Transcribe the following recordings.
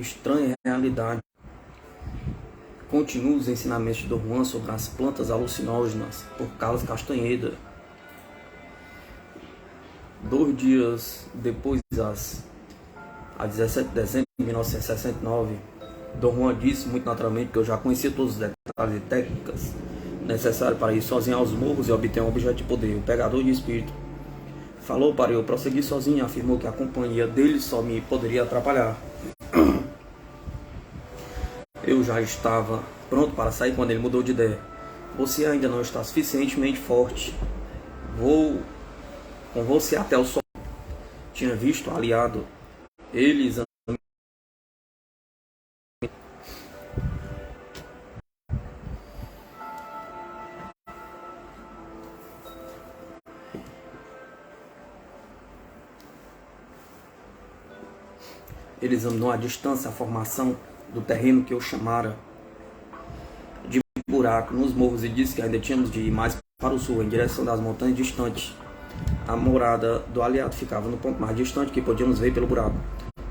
estranha realidade. Continua os ensinamentos de Dom Juan sobre as plantas alucinógenas por Carlos Castanheda. 2 dias depois, a 17 de dezembro de 1969, Dom Juan disse muito naturalmente que eu já conhecia todos os detalhes e técnicas necessários para ir sozinho aos morros e obter um objeto de poder, o pegador de espírito. Falou para eu prosseguir sozinho e afirmou que a companhia dele só me poderia atrapalhar. Eu já estava pronto para sair quando ele mudou de ideia. Você ainda não está suficientemente forte. Vou com você até o sol. Tinha visto aliado. Eles examinou à distância a formação do terreno que eu chamara de buraco nos morros e disse que ainda tínhamos de ir mais para o sul, em direção das montanhas distantes. A morada do aliado ficava no ponto mais distante que podíamos ver pelo buraco.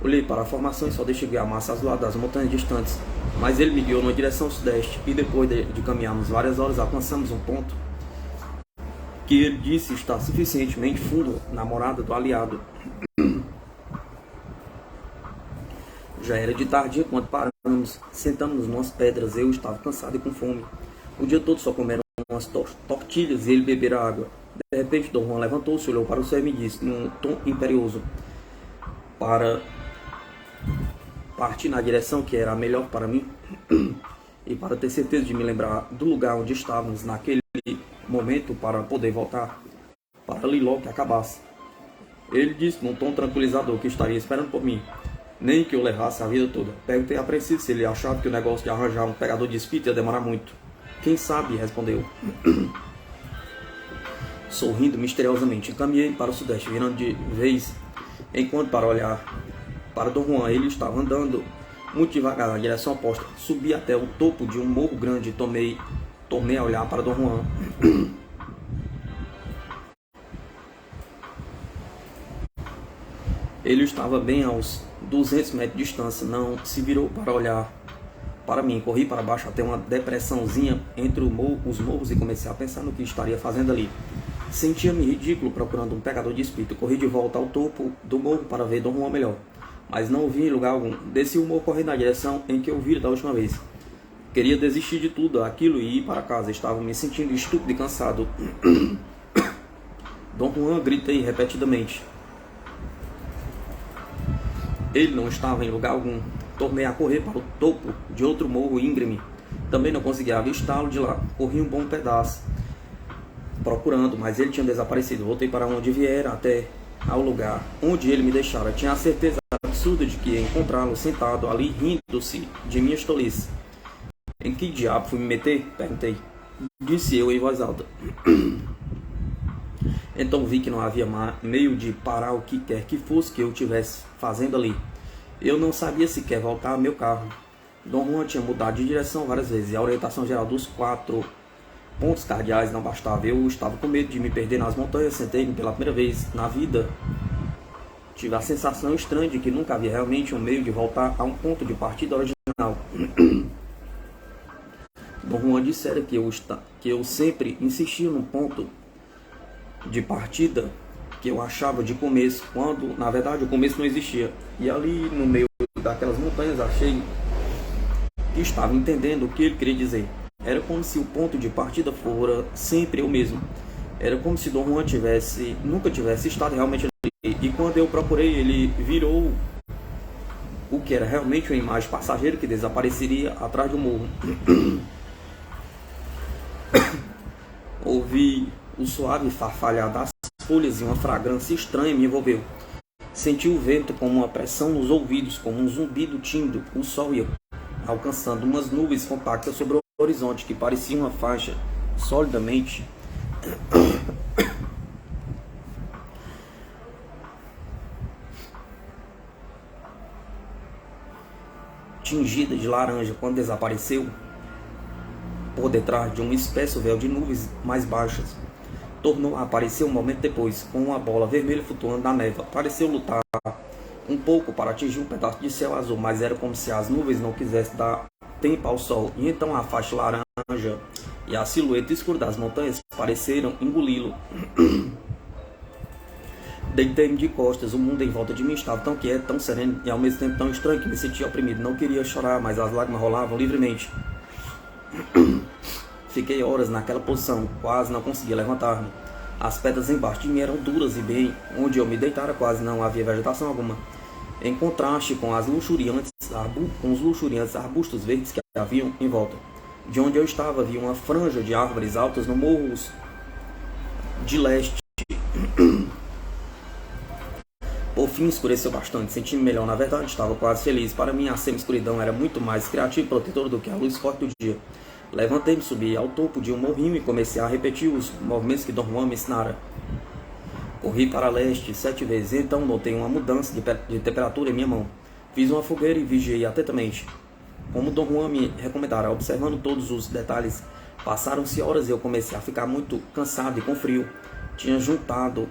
Olhei para a formação e só distinguia a massa azulada das montanhas distantes, mas ele me guiou na direção sudeste e depois de caminharmos várias horas alcançamos um ponto que ele disse estar suficientemente fundo na morada do aliado. Já era de tarde quando paramos, sentamos numas pedras. Eu estava cansado e com fome. O dia todo só comeram umas tortilhas e ele beberam água. De repente, Dom Juan levantou-se, olhou para o céu e me disse, num tom imperioso, para partir na direção que era a melhor para mim e para ter certeza de me lembrar do lugar onde estávamos naquele momento para poder voltar para ali logo que acabasse. Ele disse num tom tranquilizador que estaria esperando por mim, nem que eu levasse a vida toda. Perguntei apreensivo se ele achava que o negócio de arranjar um pegador de espírito ia demorar muito. Quem sabe, respondeu. Sorrindo misteriosamente, encaminhei para o sudeste, virando de vez em quando para olhar para Dom Juan. Ele estava andando muito devagar na direção oposta. Subi até o topo de um morro grande e tornei a olhar para Dom Juan. Ele estava bem aos 200 metros de distância, não se virou para olhar para mim. Corri para baixo até uma depressãozinha entre os morros e comecei a pensar no que estaria fazendo ali. Sentia-me ridículo procurando um pegador de espírito. Corri de volta ao topo do morro para ver Dom Juan melhor, mas não o vi em lugar algum. Desci o morro correndo na direção em que eu vi da última vez. Queria desistir de tudo aquilo e ir para casa. Estava me sentindo estúpido e cansado. Dom Juan, gritei repetidamente. Ele não estava em lugar algum. Tornei a correr para o topo de outro morro íngreme. Também não conseguia avistá-lo de lá. Corri um bom pedaço procurando, mas ele tinha desaparecido. Voltei para onde viera até ao lugar onde ele me deixara. Tinha a certeza absurda de que ia encontrá-lo sentado ali rindo-se de minha tolice. Em que diabo fui me meter? Perguntei. Disse eu em voz alta. Então vi que não havia meio de parar o que quer que fosse que eu estivesse fazendo ali. Eu não sabia sequer voltar ao meu carro. Dom Juan tinha mudado de direção várias vezes e a orientação geral dos 4 pontos cardeais não bastava. Eu estava com medo de me perder nas montanhas. Sentei-me pela primeira vez na vida. Tive a sensação estranha de que nunca havia realmente um meio de voltar a um ponto de partida original. Dom Juan dissera que eu sempre insistia num ponto de partida que eu achava de começo, quando na verdade o começo não existia. E ali no meio daquelas montanhas achei que estava entendendo o que ele queria dizer. Era como se o ponto de partida fora sempre eu mesmo. Era como se Dom Juan nunca tivesse estado realmente ali. E quando eu procurei, ele virou o que era realmente uma imagem passageira que desapareceria atrás do morro. Ouvi o suave farfalhar das folhas e uma fragrância estranha me envolveu. Senti o vento com uma pressão nos ouvidos, como um zumbido tímido. O sol ia alcançando umas nuvens compactas sobre o horizonte que parecia uma faixa solidamente tingida de laranja. Quando desapareceu por detrás de um espesso véu de nuvens mais baixas, tornou a aparecer um momento depois, com uma bola vermelha flutuando na névoa. Pareceu lutar um pouco para atingir um pedaço de céu azul, mas era como se as nuvens não quisessem dar tempo ao sol, e então a faixa laranja e a silhueta escura das montanhas pareceram engoli-lo. Deitei-me de costas, o mundo em volta de mim estava tão quieto, tão sereno e ao mesmo tempo tão estranho que me sentia oprimido. Não queria chorar, mas as lágrimas rolavam livremente. Fiquei horas naquela posição, quase não conseguia levantar-me. As pedras embaixo de mim eram duras e bem onde eu me deitara quase não havia vegetação alguma. Em contraste com os luxuriantes arbustos verdes que haviam em volta. De onde eu estava havia uma franja de árvores altas no morros de leste. Por fim escureceu bastante, senti-me melhor, na verdade estava quase feliz. Para mim a semi-escuridão era muito mais criativa e protetora do que a luz forte do dia. Levantei-me, subi ao topo de um morrinho e comecei a repetir os movimentos que Dom Juan me ensinara. Corri para leste 7 vezes, então notei uma mudança de temperatura em minha mão. Fiz uma fogueira e vigiei atentamente. Como Dom Juan me recomendara, observando todos os detalhes, passaram-se horas e eu comecei a ficar muito cansado e com frio. Tinha juntado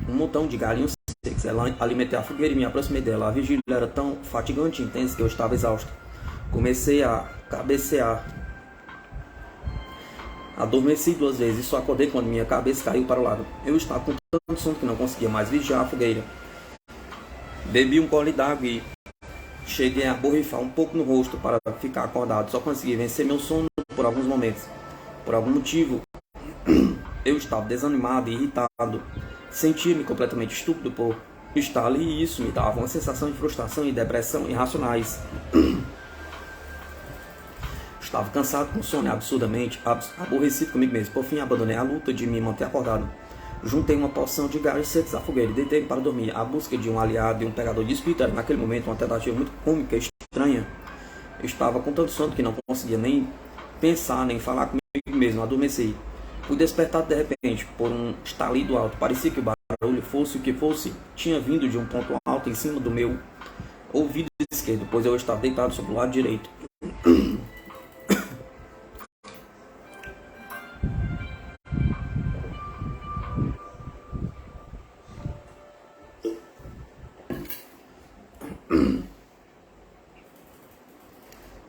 um montão de galinhos secos. Alimentei a fogueira e me aproximei dela. A vigília era tão fatigante e intensa que eu estava exausto. Comecei a cabecear. Adormeci 2 vezes e só acordei quando minha cabeça caiu para o lado. Eu estava com tanto sono que não conseguia mais vigiar a fogueira. Bebi um gole d'água e cheguei a borrifar um pouco no rosto para ficar acordado. Só consegui vencer meu sono por alguns momentos. Por algum motivo, eu estava desanimado e irritado. Sentia-me completamente estúpido por estar ali e isso me dava uma sensação de frustração e depressão irracionais. Estava cansado, com sono, absurdamente aborrecido comigo mesmo. Por fim, abandonei a luta de me manter acordado. Juntei uma porção de galhos secos à fogueira e deitei-me para dormir. A busca de um aliado e um pegador de espírito era, naquele momento, uma tentativa muito cômica e estranha. Eu estava com tanto sono que não conseguia nem pensar, nem falar comigo mesmo. Adormeci. Fui despertado de repente por um estalido alto. Parecia que o barulho, fosse o que fosse, tinha vindo de um ponto alto em cima do meu ouvido esquerdo, pois eu estava deitado sobre o lado direito.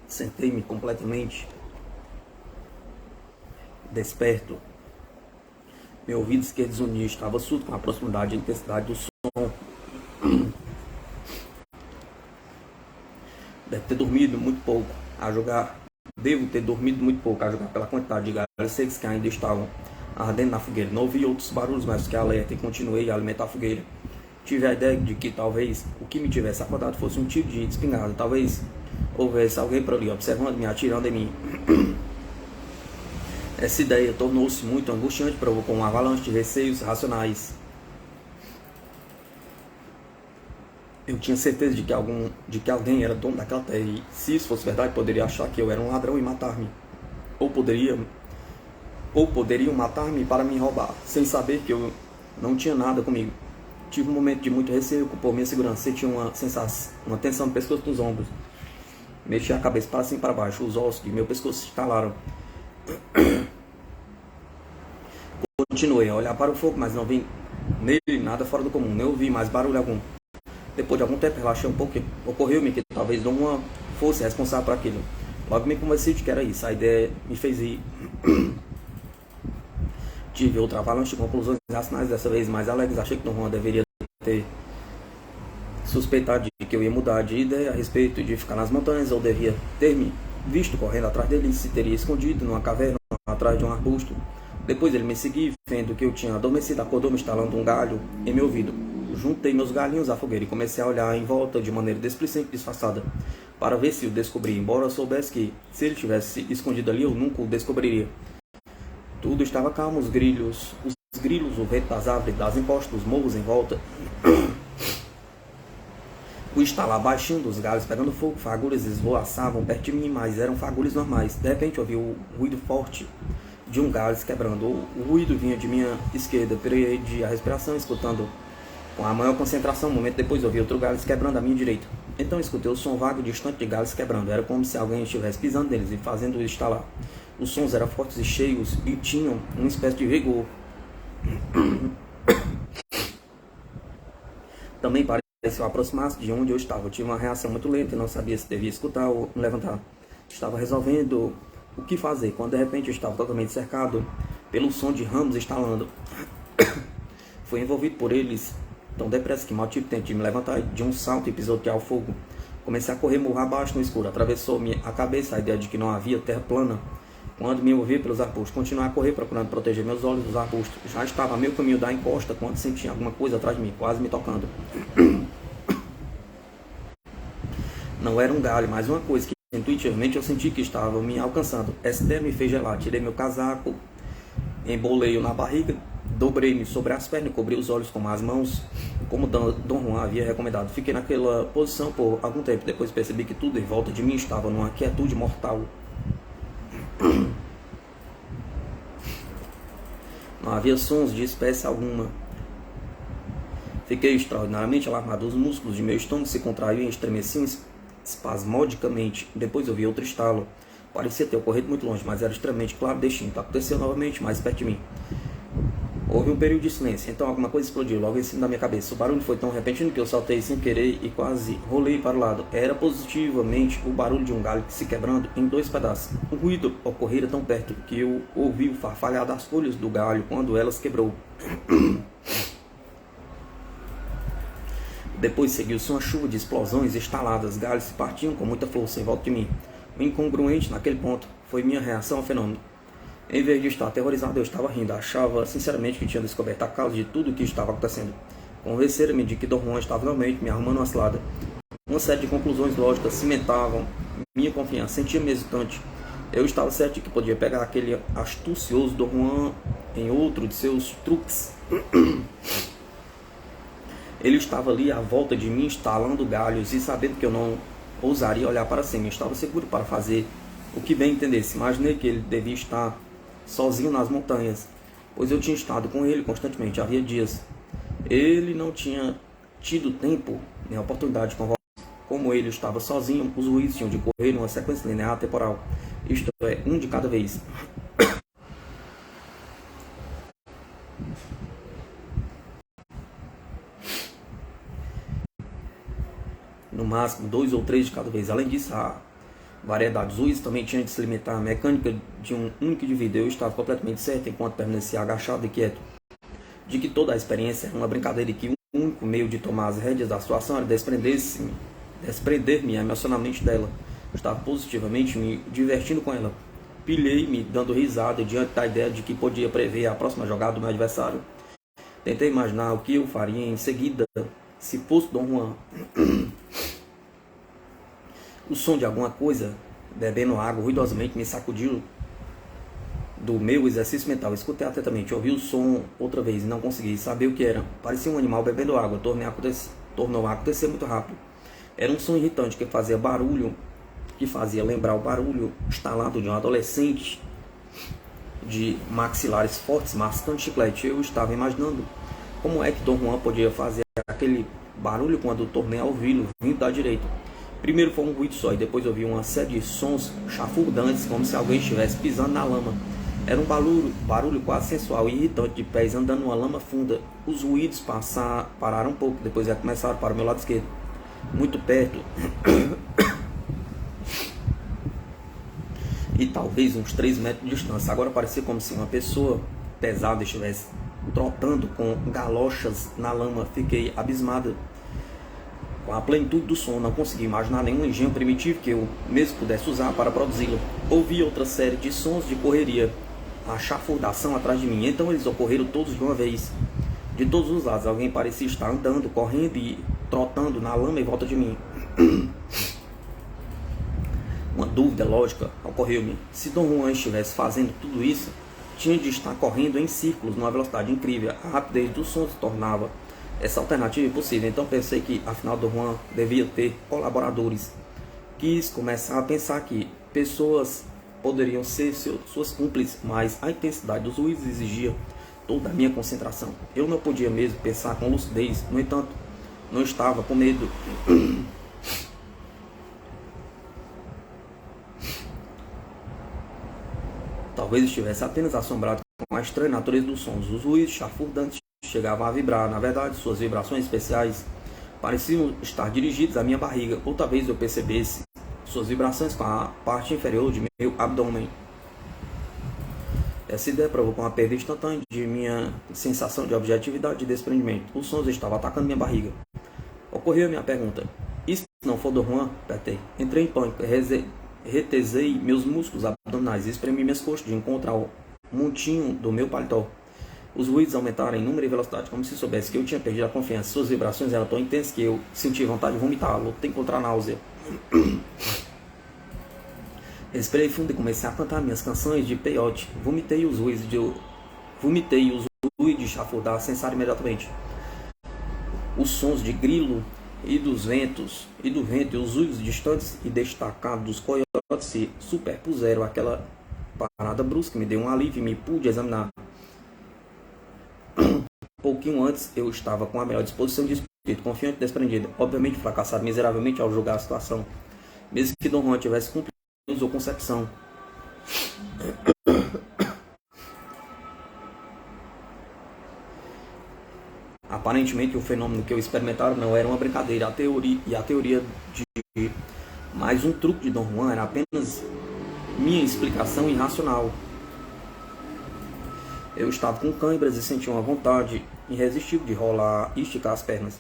Sentei-me completamente desperto. Meu ouvido esquerdo desunia, estava surdo com a proximidade e intensidade do som. Devo ter dormido muito pouco a jogar pela quantidade de galhos secos que ainda estavam ardendo na fogueira. Não ouvi outros barulhos mais que alerta e continuei a alimentar a fogueira. Tive a ideia de que talvez o que me tivesse acordado fosse um tiro de espingarda. Talvez houvesse alguém por ali observando-me, atirando em mim. Essa ideia tornou-se muito angustiante, provocou um avalanche de receios racionais. Eu tinha certeza de que alguém era dono daquela terra e, se isso fosse verdade, poderia achar que eu era um ladrão e matar-me. Ou poderiam matar-me para me roubar, sem saber que eu não tinha nada comigo. Tive um momento de muito receio por minha segurança. Senti uma tensão no pescoço dos ombros. Mexi a cabeça para cima e para baixo. Os ossos de meu pescoço se estalaram. Continuei a olhar para o fogo, mas não vi nele nada fora do comum. Nem ouvi mais barulho algum. Depois de algum tempo, relaxei um pouco. Ocorreu-me que talvez Dom Juan fosse responsável por aquilo. Logo me convenci de que era isso. A ideia me fez rir. Tive outra avalanche de conclusões racionais, dessa vez mais alegres. Achei que Dom Juan deveria ter suspeitado de que eu ia mudar de ideia a respeito de ficar nas montanhas, ou devia ter me visto correndo atrás dele e se teria escondido numa caverna atrás de um arbusto. Depois ele me seguiu, vendo que eu tinha adormecido, acordou me instalando um galho em meu ouvido. Juntei meus galhinhos à fogueira e comecei a olhar em volta de maneira displicente e disfarçada, para ver se o descobri, embora eu soubesse que, se ele tivesse escondido ali, eu nunca o descobriria. Tudo estava calmo, os grilos, o vento das árvores, das encostas, os morros em volta. O estalar baixinho dos galhos pegando fogo, fagulhas esvoaçavam perto de mim, mas eram fagulhas normais. De repente ouvi o ruído forte de um galho se quebrando. O ruído vinha de minha esquerda, perdi a respiração, escutando com a maior concentração. Um momento depois ouvi outro galho se quebrando à minha direita. Então escutei o som vago e distante de galhos quebrando. Era como se alguém estivesse pisando neles e fazendo estalar. Os sons eram fortes e cheios e tinham uma espécie de vigor. Também parecia se eu aproximasse de onde eu estava. Eu tive uma reação muito lenta e não sabia se devia escutar ou me levantar. Estava resolvendo o que fazer, quando de repente eu estava totalmente cercado pelo som de ramos estalando. Fui envolvido por eles tão depressa que mal tive tempo de me levantar de um salto e pisotear o fogo. Comecei a correr morro abaixo no escuro. Atravessou-me a cabeça a ideia de que não havia terra plana. Quando me ouvi pelos arbustos, continuei a correr procurando proteger meus olhos dos arbustos. Já estava a meio caminho da encosta quando senti alguma coisa atrás de mim, quase me tocando. Não era um galho, mas uma coisa que intuitivamente eu senti que estava me alcançando. Essa ideia me fez gelar. Tirei meu casaco, embolei-o na barriga, dobrei-me sobre as pernas e cobri os olhos com as mãos, como Dom Juan havia recomendado. Fiquei naquela posição por algum tempo. Depois percebi que tudo em volta de mim estava numa quietude mortal. Não havia sons de espécie alguma. Fiquei extraordinariamente alarmado. Os músculos de meu estômago se contraíam e estremeciam espasmodicamente. Depois ouvi outro estalo. Parecia ter ocorrido muito longe, mas era extremamente claro e distinto. Aconteceu novamente, mais perto de mim. Houve um período de silêncio, então alguma coisa explodiu logo em cima da minha cabeça. O barulho foi tão repentino que eu saltei sem querer e quase rolei para o lado. Era positivamente o barulho de um galho se quebrando em dois pedaços. O ruído ocorrera tão perto que eu ouvi o farfalhar das folhas do galho quando elas quebrou. Depois seguiu-se uma chuva de explosões estaladas. Galhos se partiam com muita força em volta de mim. O incongruente naquele ponto foi minha reação ao fenômeno. Em vez de estar aterrorizado, eu estava rindo. Achava sinceramente que tinha descoberto a causa de tudo o que estava acontecendo. Convenceram-me de que Dom Juan estava realmente me arrumando uma cilada. Uma série de conclusões lógicas cimentavam minha confiança. Sentia-me hesitante. Eu estava certo de que podia pegar aquele astucioso Dom Juan em outro de seus truques. Ele estava ali à volta de mim, estalando galhos e sabendo que eu não ousaria olhar para cima. Eu estava seguro para fazer o que bem entendesse. Imaginei que ele devia estar sozinho nas montanhas, pois eu tinha estado com ele constantemente, havia dias. Ele não tinha tido tempo nem oportunidade de convocar. Como ele estava sozinho, os ruídos tinham de correr numa sequência linear temporal, isto é, um de cada vez. No máximo 2 ou 3 de cada vez. Além disso, a variedade dos ruídos também tinha de se limitar à mecânica de um único indivíduo. Eu estava completamente certo, enquanto permanecia agachado e quieto, de que toda a experiência era uma brincadeira e que o único meio de tomar as rédeas da situação era desprender-me emocionalmente dela. Eu estava positivamente me divertindo com ela. Pilhei-me dando risada diante da ideia de que podia prever a próxima jogada do meu adversário. Tentei imaginar o que eu faria em seguida se fosse Dom Juan. O som de alguma coisa bebendo água ruidosamente me sacudiu do meu exercício mental. Escutei atentamente, ouvi o som outra vez e não consegui saber o que era. Parecia um animal bebendo água. Tornou a acontecer muito rápido. Era um som irritante que fazia barulho, que fazia lembrar o barulho estalado de um adolescente de maxilares fortes mascando chiclete. Eu estava imaginando como é que Dom Juan podia fazer aquele barulho quando tornei a ouvi-lo vindo da direita. Primeiro foi um ruído só e depois ouvi uma série de sons chafurdantes, como se alguém estivesse pisando na lama. Era um barulho quase sensual e irritante de pés andando numa lama funda. Os ruídos pararam um pouco, depois recomeçaram para o meu lado esquerdo, muito perto. E talvez uns 3 metros de distância. Agora parecia como se uma pessoa pesada estivesse trotando com galochas na lama. Fiquei abismado com a plenitude do som. Não consegui imaginar nenhum engenho primitivo que eu mesmo pudesse usar para produzi-lo. Ouvi outra série de sons de correria, a chafurdação atrás de mim. Então eles ocorreram todos de uma vez. De todos os lados, alguém parecia estar andando, correndo e trotando na lama em volta de mim. Uma dúvida lógica ocorreu-me. Se Dom Juan estivesse fazendo tudo isso, tinha de estar correndo em círculos numa velocidade incrível. A rapidez do som se tornava essa alternativa impossível. Então pensei que, afinal, Dom Juan devia ter colaboradores. Quis começar a pensar que pessoas poderiam ser suas cúmplices, mas a intensidade dos ruídos exigia toda a minha concentração. Eu não podia mesmo pensar com lucidez. No entanto, não estava com medo. Talvez estivesse apenas assombrado com a estranha natureza dos sons. Os ruídos chafurdantes chegavam a vibrar. Na verdade, suas vibrações especiais pareciam estar dirigidos à minha barriga, ou talvez eu percebesse suas vibrações com a parte inferior de meu abdômen. Essa ideia provocou uma perda instantânea de minha sensação de objetividade e desprendimento. Os sons estavam atacando minha barriga. Ocorreu a minha pergunta. E se não for Don Juan? Apertei. Entrei em pânico, retesei meus músculos abdominais e espremi minhas coxas de encontrar o montinho do meu paletó. Os ruídos aumentaram em número e velocidade, como se soubesse que eu tinha perdido a confiança. Suas vibrações eram tão intensas que eu senti vontade de vomitar, lutei contra a náusea. Respirei fundo e comecei a cantar minhas canções de peiote. Vomitei os ruídos de chafurdar cessaram imediatamente. Os sons de grilo e do vento e os ruídos distantes e destacados dos coiotes se superpuseram àquela parada brusca que me deu um alívio e me pude examinar. Pouquinho antes eu estava com a melhor disposição de espírito, confiante e desprendido, obviamente fracassado miseravelmente ao julgar a situação, mesmo que Don Juan tivesse cumprido sua concepção. Aparentemente o fenômeno que eu experimentara não era uma brincadeira, a teoria de mais um truque de Don Juan era apenas minha explicação irracional. Eu estava com câimbras e sentia uma vontade irresistível de rolar e esticar as pernas.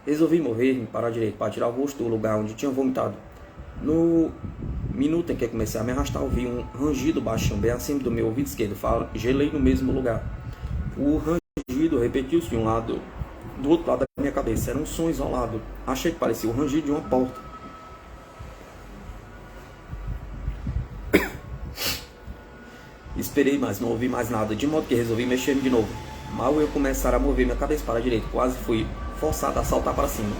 Resolvi mover-me para a direita, para tirar o rosto do lugar onde tinha vomitado. No minuto em que comecei a me arrastar, ouvi um rangido baixinho bem acima do meu ouvido esquerdo. Gelei no mesmo lugar. O rangido repetiu-se do outro lado da minha cabeça. Era um som isolado. Achei que parecia o rangido de uma porta. Esperei, mas não ouvi mais nada, de modo que resolvi mexer de novo. Mal eu começar a mover minha cabeça para a direita, quase fui forçado a saltar para cima.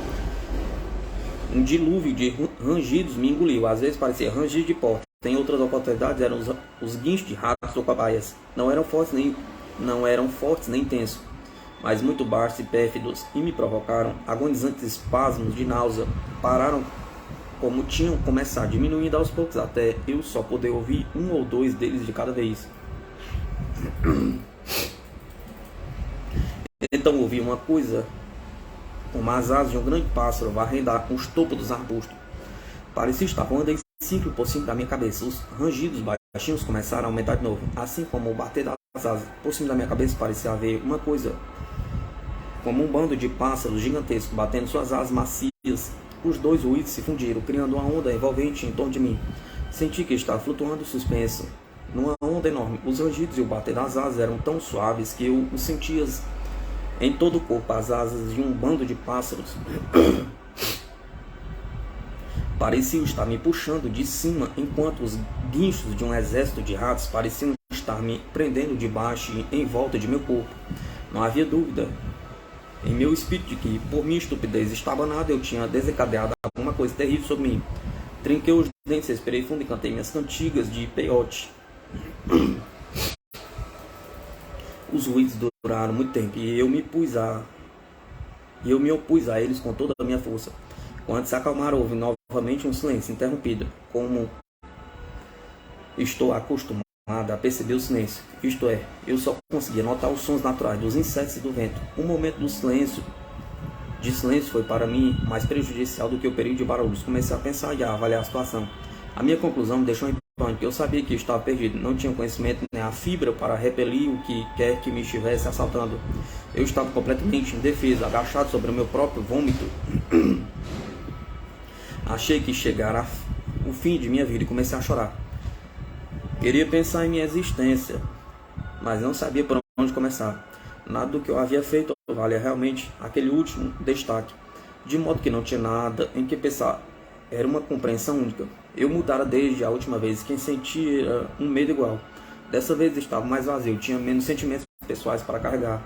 Um dilúvio de rangidos me engoliu. Às vezes parecia rangido de porta. Em outras oportunidades eram os guinchos de ratos ou cobaias. Não eram fortes nem intensos, mas muito baixos e pérfidos, e me provocaram agonizantes espasmos de náusea. Pararam como tinham começado, diminuindo aos poucos até eu só poder ouvir um ou dois deles de cada vez. Então ouvi uma coisa como as asas de um grande pássaro varrendo os topos dos arbustos. Parecia estar voando em círculo por cima da minha cabeça. Os rangidos baixinhos começaram a aumentar de novo, assim como o bater das asas. Por cima da minha cabeça parecia haver uma coisa como um bando de pássaros gigantescos batendo suas asas macias. Os dois ruídos se fundiram, criando uma onda envolvente em torno de mim. Senti que estava flutuando suspenso numa onda enorme. Os rangidos e o bater das asas eram tão suaves que eu os sentia em todo o corpo, as asas de um bando de pássaros. Pareciam estar me puxando de cima, enquanto os guinchos de um exército de ratos pareciam estar me prendendo de baixo e em volta de meu corpo. Não havia dúvida em meu espírito de que, por minha estupidez estabanada, eu tinha desencadeado alguma coisa terrível sobre mim. Trinquei os dentes, respirei fundo e cantei minhas cantigas de peiote. Os ruídos duraram muito tempo e eu me opus a eles com toda a minha força. Quando se acalmaram, houve novamente um silêncio interrompido. Como estou acostumado a perceber o silêncio, isto é, eu só conseguia notar os sons naturais dos insetos e do vento. Um momento de silêncio foi para mim mais prejudicial do que o período de barulhos. Comecei a pensar e a avaliar a situação. A minha conclusão me deixou em pânico. Eu sabia que estava perdido, não tinha conhecimento nem a fibra para repelir o que quer que me estivesse assaltando. Eu estava completamente indefeso, agachado sobre o meu próprio vômito. Achei que chegara o fim de minha vida e comecei a chorar. Queria pensar em minha existência, mas não sabia por onde começar. Nada do que eu havia feito valia realmente aquele último destaque, de modo que não tinha nada em que pensar. Era uma compreensão única. Eu mudara desde a última vez, quem sentia um medo igual. Dessa vez estava mais vazio, tinha menos sentimentos pessoais para carregar.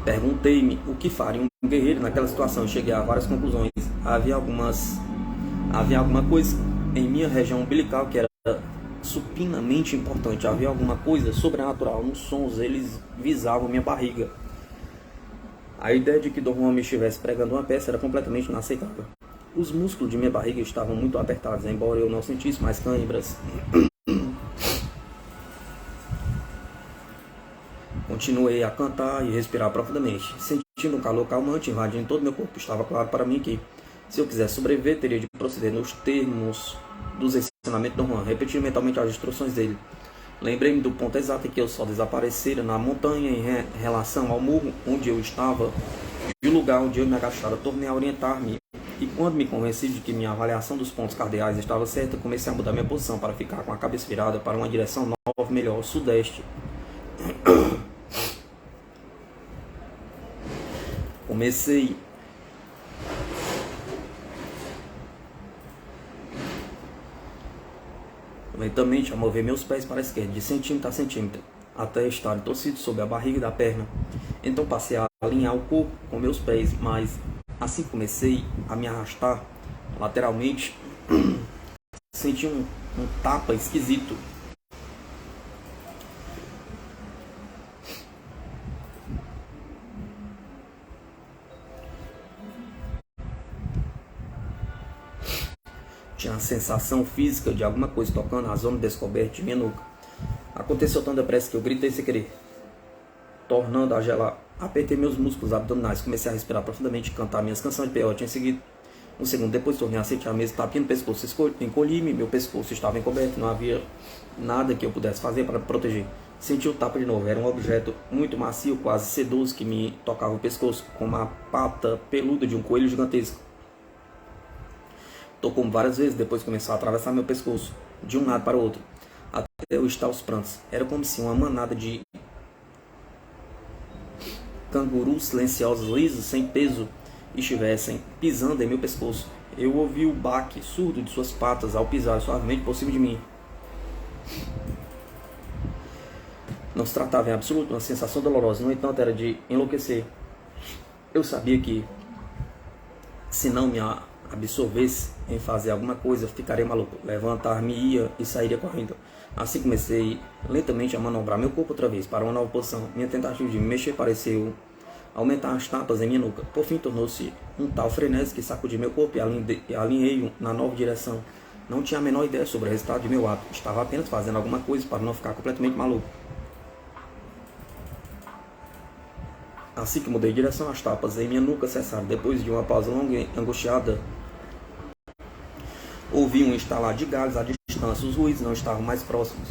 Perguntei-me o que faria um guerreiro naquela situação e cheguei a várias conclusões. Havia alguma coisa em minha região umbilical que era supinamente importante. Havia alguma coisa sobrenatural nos sons, eles visavam minha barriga. A ideia de que Don Juan me estivesse pregando uma peça era completamente inaceitável. Os músculos de minha barriga estavam muito apertados, embora eu não sentisse mais câimbras. Continuei a cantar e respirar profundamente, sentindo um calor calmante invadindo todo meu corpo. Estava claro para mim que, se eu quisesse sobreviver, teria de proceder nos termos dos ensinamentos do Juan, repetir mentalmente as instruções dele. Lembrei-me do ponto exato em que eu só desaparecera na montanha em relação ao morro onde eu estava e o lugar onde eu me agachara. Tornei a orientar-me e, quando me convenci de que minha avaliação dos pontos cardeais estava certa, comecei a mudar minha posição para ficar com a cabeça virada para uma direção nova, melhor, sudeste. Comecei lentamente a mover meus pés para a esquerda, de centímetro a centímetro, até estarem torcidos sob a barriga da perna. Então passei a alinhar o corpo com meus pés, mas assim que comecei a me arrastar lateralmente, senti um tapa esquisito. Tinha a sensação física de alguma coisa tocando a zona descoberta de minha nuca. Aconteceu tão depressa que eu gritei sem querer, tornando a gelar. Apertei meus músculos abdominais, comecei a respirar profundamente e cantar minhas canções de peiote. Em seguida, um segundo depois, tornei a sentir a mesma tapinha no pescoço. Encolhi-me, meu pescoço estava encoberto, não havia nada que eu pudesse fazer para me proteger. Senti o tapa de novo, era um objeto muito macio, quase sedoso, que me tocava o pescoço, como a pata peluda de um coelho gigantesco. Tocou-me várias vezes, depois começou a atravessar meu pescoço, de um lado para o outro, até eu estar aos prantos. Era como se uma manada de cangurus silenciosos, lisos, sem peso, estivessem pisando em meu pescoço. Eu ouvi o baque surdo de suas patas ao pisar suavemente por cima de mim. Não se tratava em absoluto de uma sensação dolorosa, no entanto era de enlouquecer. Eu sabia que, se não me absorvesse em fazer alguma coisa, ficaria maluco. Levantar-me-ia e sairia correndo. Assim comecei lentamente a manobrar meu corpo outra vez para uma nova posição. Minha tentativa de me mexer pareceu aumentar as tapas em minha nuca. Por fim, tornou-se um tal frenesi que sacudi meu corpo e alinhei-o na nova direção. Não tinha a menor ideia sobre o resultado de meu ato. Estava apenas fazendo alguma coisa para não ficar completamente maluco. Assim que mudei de direção, as tapas em minha nuca cessaram. Depois de uma pausa longa e angustiada, ouvi um estalar de galhos à distância. Os ruídos não estavam mais próximos.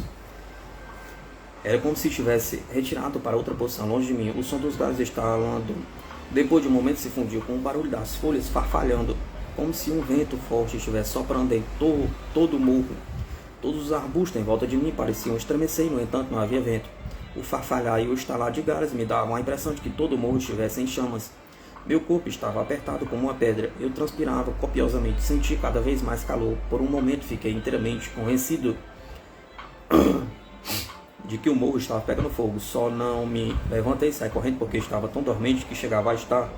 Era como se estivesse retirado para outra posição, longe de mim. O som dos galhos estalando, depois de um momento, se fundiu com o barulho das folhas farfalhando, como se um vento forte estivesse soprando em todo o morro. Todos os arbustos em volta de mim pareciam estremecer e, no entanto, não havia vento. O farfalhar e o estalar de galhos me davam a impressão de que todo o morro estivesse em chamas. Meu corpo estava apertado como uma pedra. Eu transpirava copiosamente, senti cada vez mais calor. Por um momento fiquei inteiramente convencido de que o morro estava pegando fogo. Só não me levantei e saí correndo porque estava tão dormente que chegava a estar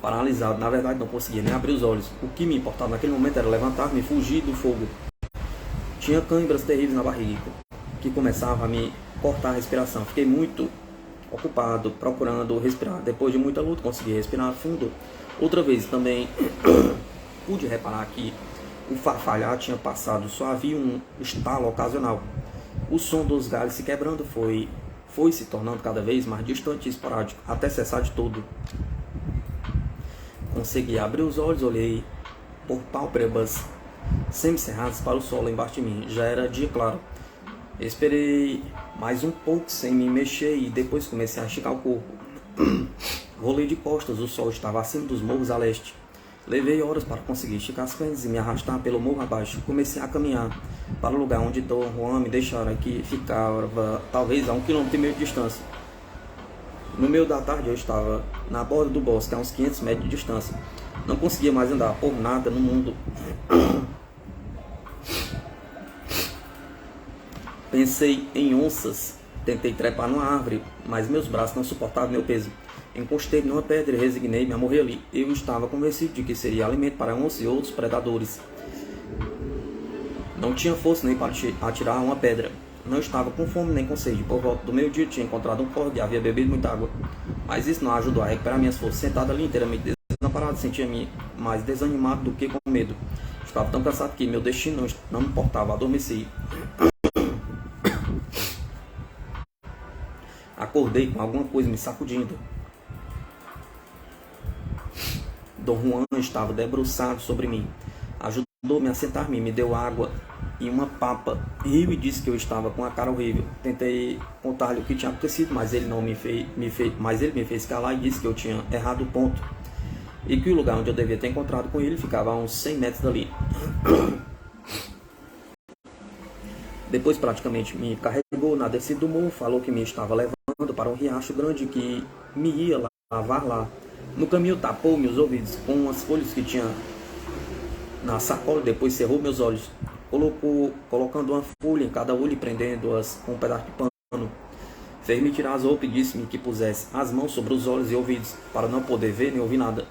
paralisado. Na verdade, não conseguia nem abrir os olhos. O que me importava naquele momento era levantar-me e fugir do fogo. Tinha câimbras terríveis na barriga, que começava a me cortar a respiração. Fiquei muito ocupado procurando respirar. Depois de muita luta, consegui respirar fundo. Outra vez também pude reparar que o farfalhar tinha passado, só havia um estalo ocasional. O som dos galhos se quebrando foi se tornando cada vez mais distante e esporádico, até cessar de todo. Consegui abrir os olhos, olhei por pálpebras semicerradas para o solo embaixo de mim. Já era dia claro. Esperei mais um pouco sem me mexer e depois comecei a esticar o corpo. Rolei de costas, o sol estava acima dos morros a leste. Levei horas para conseguir esticar as pernas e me arrastar pelo morro abaixo. Comecei a caminhar para o lugar onde Dom Juan me deixara, que ficava talvez a 1,5 km de distância. No meio da tarde eu estava na borda do bosque, a uns 500 metros de distância. Não conseguia mais andar por nada no mundo. Pensei em onças. Tentei trepar numa árvore, mas meus braços não suportavam meu peso. Encostei numa pedra e resignei-me a morrer ali. Eu estava convencido de que seria alimento para onças e outros predadores. Não tinha força nem para atirar uma pedra. Não estava com fome nem com sede. Por volta do meio-dia tinha encontrado um córrego e havia bebido muita água. Mas isso não ajudou a recuperar minhas forças. Sentado ali inteiramente desamparado, sentia-me mais desanimado do que com medo. Estava tão cansado que meu destino não me importava. Adormeci. acordei com alguma coisa me sacudindo. Dom Juan estava debruçado sobre mim. Ajudou-me a sentar-me, me deu água e uma papa. Riu e disse que eu estava com a cara horrível. Tentei contar-lhe o que tinha acontecido, mas ele me fez calar e disse que eu tinha errado o ponto e que o lugar onde eu devia ter encontrado com ele ficava a uns 100 metros dali. Depois praticamente me carregou na descida do morro, falou que me estava levando para um riacho grande que me ia lavar lá. No caminho tapou-me os ouvidos com as folhas que tinha na sacola, depois cerrou meus olhos, colocando uma folha em cada olho e prendendo-as com um pedaço de pano. Fez-me tirar as roupas e disse-me que pusesse as mãos sobre os olhos e ouvidos, para não poder ver nem ouvir nada.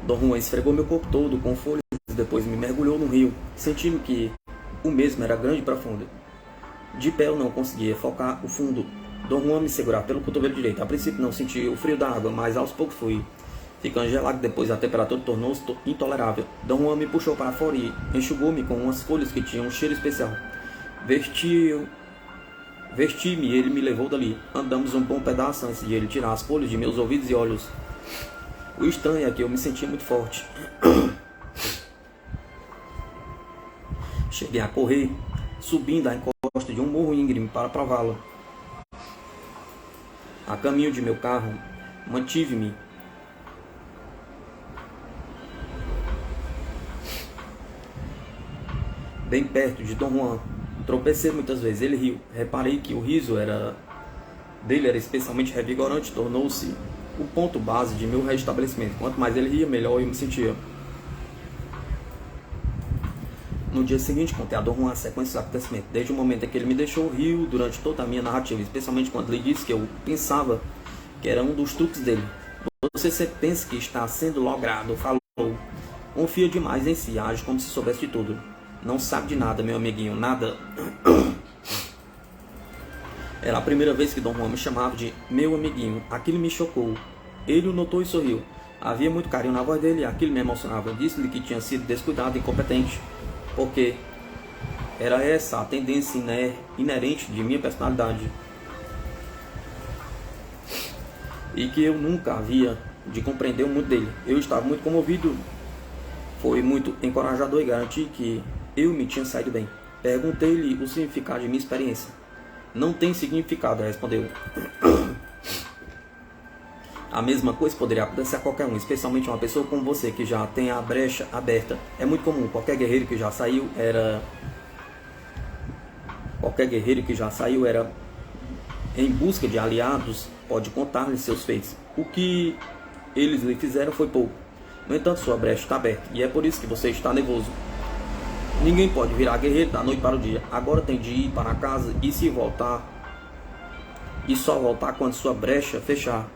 Dom Juan esfregou meu corpo todo com folhas, depois me mergulhou no rio, sentindo que o mesmo era grande e profundo. De pé eu não conseguia focar o fundo. Dom Juan me segurava pelo cotovelo direito. A princípio não senti o frio da água, mas aos poucos fui ficando gelado. Depois a temperatura tornou-se intolerável. Dom Juan me puxou para fora e enxugou-me com umas folhas que tinham um cheiro especial. Vesti-me e ele me levou dali. Andamos um bom pedaço antes de ele tirar as folhas de meus ouvidos e olhos. O estranho é que eu me sentia muito forte. Cheguei a correr, subindo a encosta de um morro íngreme para prová-lo. A caminho de meu carro, mantive-me bem perto de Dom Juan. Tropecei muitas vezes, ele riu. Reparei que o riso dele era especialmente revigorante, tornou-se o ponto base de meu restabelecimento. Quanto mais ele ria, melhor eu me sentia. No dia seguinte, contei a Dom Juan a sequência dos acontecimentos. Desde o momento em que ele me deixou, riu durante toda a minha narrativa, especialmente quando ele disse que eu pensava que era um dos truques dele. Você sempre pensa que está sendo logrado, falou. Confia demais em si, age como se soubesse de tudo. Não sabe de nada, meu amiguinho, nada. Era a primeira vez que Dom Juan me chamava de meu amiguinho. Aquilo me chocou. Ele o notou e sorriu. Havia muito carinho na voz dele e aquilo me emocionava. Eu disse-lhe que tinha sido descuidado e incompetente, porque era essa a tendência inerente de minha personalidade, e que eu nunca havia de compreender o mundo dele. Eu estava muito comovido. Foi muito encorajador e garanti que eu me tinha saído bem. Perguntei-lhe o significado de minha experiência. Não tem significado, respondeu. A mesma coisa poderia acontecer a qualquer um, especialmente uma pessoa como você, que já tem a brecha aberta. É muito comum, qualquer guerreiro que já saiu era em busca de aliados, pode contar-lhe seus feitos. O que eles lhe fizeram foi pouco. No entanto, sua brecha está aberta, e é por isso que você está nervoso. Ninguém pode virar guerreiro da noite para o dia. Agora tem de ir para casa e se voltar, e só voltar quando sua brecha fechar.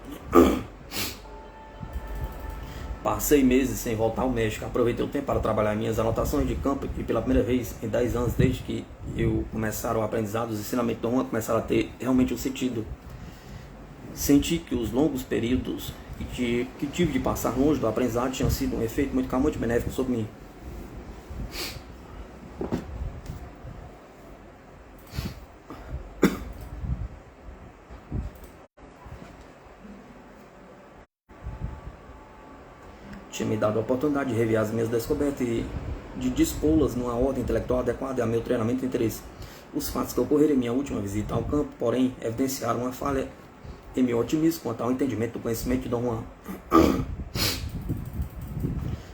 Passei meses sem voltar ao México. Aproveitei o tempo para trabalhar minhas anotações de campo e pela primeira vez em 10 anos, desde que eu começaram o aprendizado, os ensinamentos do Juan começaram a ter realmente um sentido. Senti que os longos períodos que tive de passar longe do aprendizado tinham sido um efeito muito calmante e benéfico sobre mim. Tinha me dado a oportunidade de rever as minhas descobertas e de dispô-las numa ordem intelectual adequada ao meu treinamento e interesse. Os fatos que ocorreram em minha última visita ao campo, porém, evidenciaram uma falha em meu otimismo quanto ao entendimento do conhecimento de Dom Juan.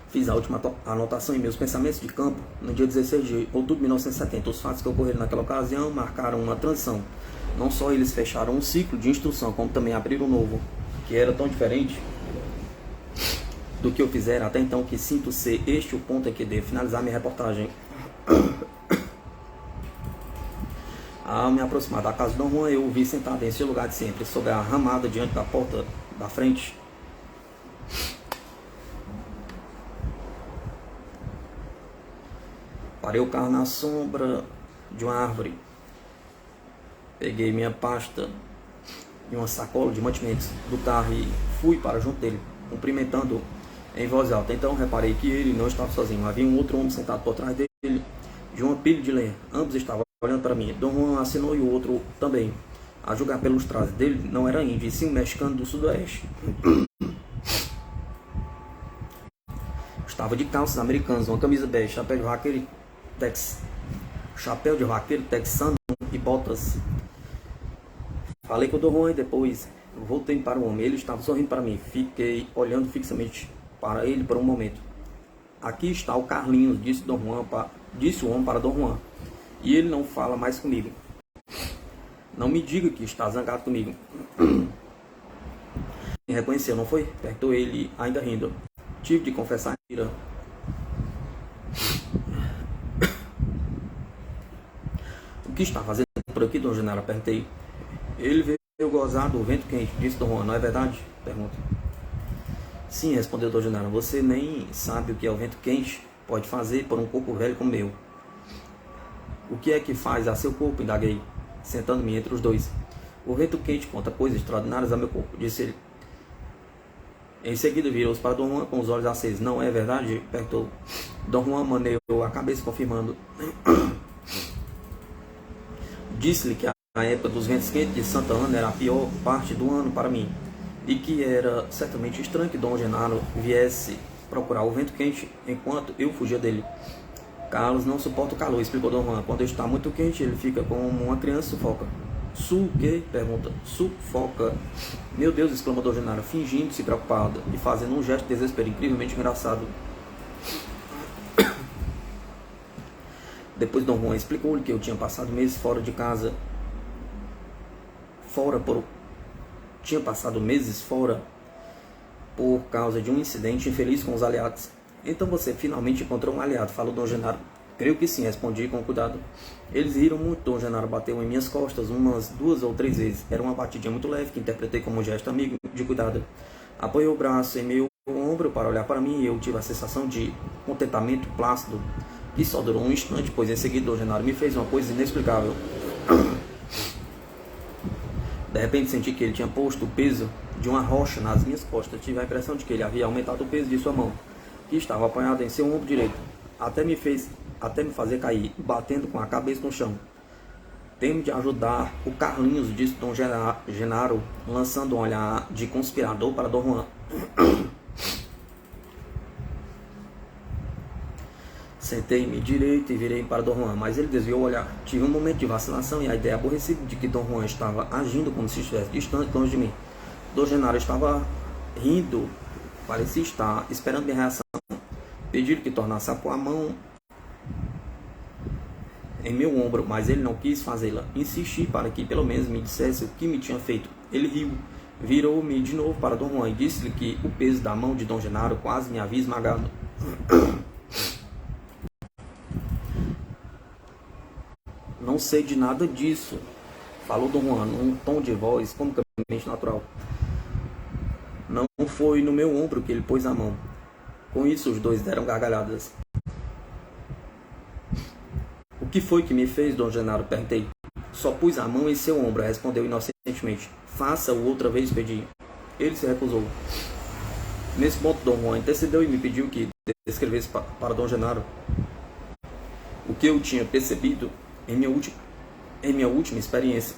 Fiz a última anotação em meus pensamentos de campo no dia 16 de outubro de 1970. Os fatos que ocorreram naquela ocasião marcaram uma transição. Não só eles fecharam um ciclo de instrução, como também abriram um novo, que era tão diferente do que eu fizera até então, que sinto ser este o ponto em que devo finalizar minha reportagem. Ao me aproximar da casa de Dom Juan, eu o vi sentado em seu lugar de sempre, sob a ramada diante da porta da frente. Parei o carro na sombra de uma árvore. Peguei minha pasta e uma sacola de mantimentos do carro e fui para junto dele, cumprimentando em voz alta. Então reparei que ele não estava sozinho. Havia um outro homem sentado por trás dele, de uma pilha de lenha. Ambos estavam olhando para mim. Dom Juan assinou e o outro também. A julgar pelos trajes dele, não era índio, e sim um mexicano do sudoeste. Estava de calças americanas, uma camisa bege, chapéu de vaqueiro texano e botas. Falei com o Dom Juan e depois voltei para o homem. Ele estava sorrindo para mim. Fiquei olhando fixamente para ele por um momento. Aqui está o Carlinhos, disse o homem para Dom Juan. E ele não fala mais comigo. Não me diga que está zangado comigo. Me reconheceu, não foi? Perguntou ele, ainda rindo. Tive de confessar a mentira. O que está fazendo por aqui, Dom Genaro? Perguntei. Ele veio gozar do vento quente, disse Dom Juan. Não é verdade? Pergunta. Sim, respondeu Dom Genaro. Você nem sabe o que é o vento quente pode fazer por um corpo velho como o meu. O que é que faz a seu corpo? Indaguei, sentando-me entre os dois. O vento quente conta coisas extraordinárias a meu corpo, disse ele. Em seguida virou-se para Dom Juan com os olhos acesos. Não é verdade? Perguntou. Dom Juan maneou a cabeça, confirmando. Disse-lhe que a época dos ventos quentes de Santa Ana era a pior parte do ano para mim, e que era certamente estranho que Dom Genaro viesse procurar o vento quente enquanto eu fugia dele. Carlos não suporta o calor, explicou Dom Juan. Quando está muito quente, ele fica como uma criança sufoca. Que? Pergunta. Sufoca. Meu Deus, exclamou Dom Genaro, fingindo-se preocupado e fazendo um gesto de desespero incrivelmente engraçado. Depois Dom Juan explicou-lhe que eu tinha passado meses fora de casa. Tinha passado meses fora por causa de um incidente infeliz com os aliados. Então você finalmente encontrou um aliado, falou Dom Genaro. Creio que sim, respondi com cuidado. Eles riram muito. Dom Genaro bateu em minhas costas umas 2 ou 3 vezes. Era uma batidinha muito leve que interpretei como um gesto amigo de cuidado. Apoiou o braço em meu ombro para olhar para mim e eu tive a sensação de contentamento plácido que só durou um instante, pois em seguida Dom Genaro me fez uma coisa inexplicável. De repente senti que ele tinha posto o peso de uma rocha nas minhas costas. Tive a impressão de que ele havia aumentado o peso de sua mão, que estava apoiada em seu ombro direito, até me fazer cair, batendo com a cabeça no chão. Temo de ajudar o Carlinhos, disse Dom Genaro, lançando um olhar de conspirador para Dom Juan. Sentei-me direito e virei para Dom Juan, mas ele desviou o olhar. Tive um momento de vacilação e a ideia aborrecida de que Dom Juan estava agindo como se estivesse distante, longe de mim. Dom Genaro estava rindo, parecia estar esperando minha reação. Pedi-lhe que tornasse a pôr a mão em meu ombro, mas ele não quis fazê-la. Insisti para que pelo menos me dissesse o que me tinha feito. Ele riu, virou-me de novo para Dom Juan e disse-lhe que o peso da mão de Dom Genaro quase me havia esmagado. Não sei de nada disso, falou Dom Juan, num tom de voz comicamente natural. Não foi no meu ombro que ele pôs a mão. Com isso, os dois deram gargalhadas. O que foi que me fez, Dom Genaro? Perguntei. Só pus a mão em seu ombro, respondeu inocentemente. Faça-o outra vez, pedi. Ele se recusou. Nesse ponto, Dom Juan intercedeu e me pediu que descrevesse para Dom Genaro o que eu tinha percebido em minha última experiência.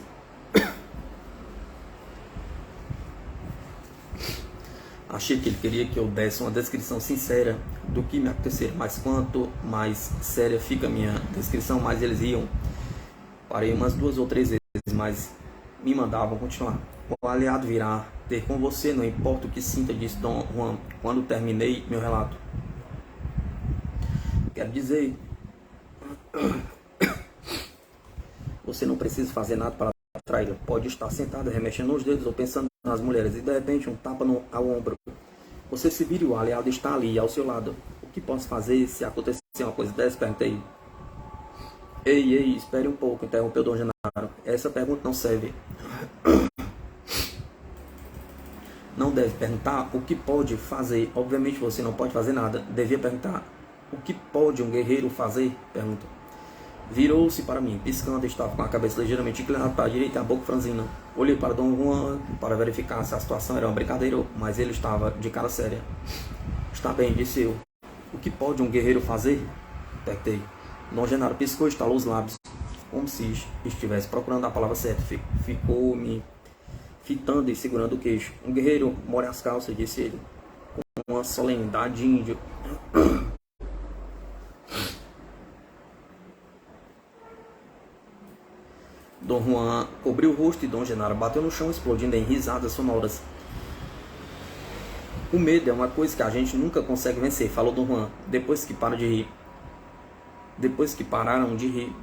Achei que ele queria que eu desse uma descrição sincera do que me acontecera, mas quanto mais séria fica a minha descrição, mais eles iam. Parei umas 2 ou 3 vezes, mas me mandavam continuar. O aliado virá ter com você, não importa o que sinta, disse Dom Juan, quando terminei meu relato. Quero dizer, você não precisa fazer nada para atraí-la. Pode estar sentado, remexendo os dedos ou pensando nas mulheres e de repente um tapa ao ombro. Você se vira e o aliado está ali, ao seu lado. O que posso fazer se acontecer uma coisa dessa? Perguntei. Ei, espere um pouco, interrompeu Dom Genaro. Essa pergunta não serve. Não deve perguntar o que pode fazer. Obviamente você não pode fazer nada. Devia perguntar o que pode um guerreiro fazer? Pergunta. Virou-se para mim, piscando, estava com a cabeça ligeiramente inclinada para a direita e a boca franzina. Olhei para Dom Juan para verificar se a situação era uma brincadeira, mas ele estava de cara séria. Está bem, disse eu. O que pode um guerreiro fazer? Perguntei. Dom Genaro piscou e estalou os lábios. como se estivesse procurando a palavra certa. Ficou me fitando e segurando o queixo. Um guerreiro, molhe as calças, disse ele, com uma solenidade índio. Dom Juan cobriu o rosto e Dom Genaro bateu no chão, explodindo em risadas sonoras. O medo é uma coisa que a gente nunca consegue vencer, falou Dom Juan, depois que pararam de rir.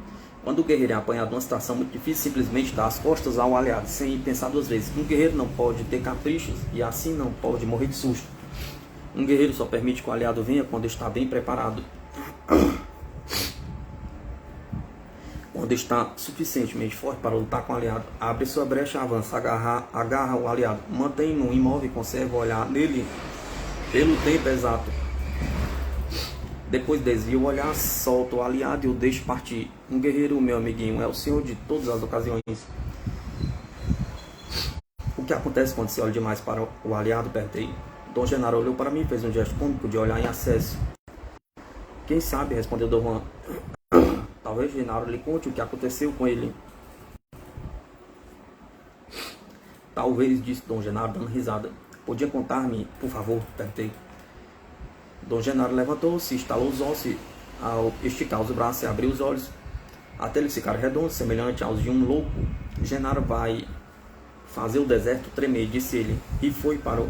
Quando o guerreiro é apanhado numa situação muito difícil, simplesmente dá as costas ao aliado, sem pensar duas vezes. Um guerreiro não pode ter caprichos e assim não pode morrer de susto. Um guerreiro só permite que o aliado venha quando está bem preparado. Quando está suficientemente forte para lutar com o aliado, abre sua brecha, avança, agarra o aliado, mantém-no imóvel e conserva o olhar nele pelo tempo exato. Depois desvia o olhar, solta o aliado e o deixa partir. Um guerreiro, meu amiguinho, é o senhor de todas as ocasiões. O que acontece quando se olha demais para o aliado? Perguntei. Dom Genaro olhou para mim e fez um gesto cômico de olhar em acesso. Quem sabe, respondeu Dom Juan. Talvez Genaro lhe conte o que aconteceu com ele. Talvez, disse Dom Genaro, dando risada. Podia contar-me, por favor? Perguntei. Dom Genaro levantou-se, estalou os ossos ao esticar os braços e abrir os olhos, até eles ficarem redondos, semelhante aos de um louco. Genaro vai fazer o deserto tremer, disse ele, e foi para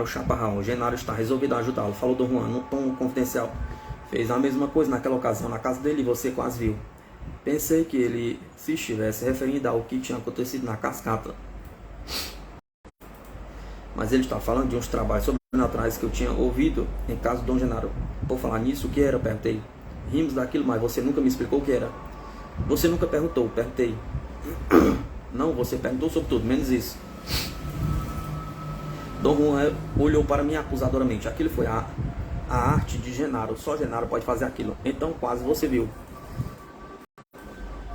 o chaparral. Genaro está resolvido a ajudá-lo, falou Dom Juan, num tom confidencial. Fez a mesma coisa naquela ocasião na casa dele e você quase viu. Pensei que ele se estivesse referindo ao que tinha acontecido na cascata. Mas ele está falando de uns trabalhos sobrenaturais que eu tinha ouvido em casa do Dom Genaro. Por falar nisso, o que era? Perguntei. Rimos daquilo, mas você nunca me explicou o que era. Você nunca perguntou, perguntei. Não, você perguntou sobre tudo, menos isso. Dom Juan olhou para mim acusadoramente. Aquilo foi a arte de Genaro. Só Genaro pode fazer aquilo. Então quase você viu.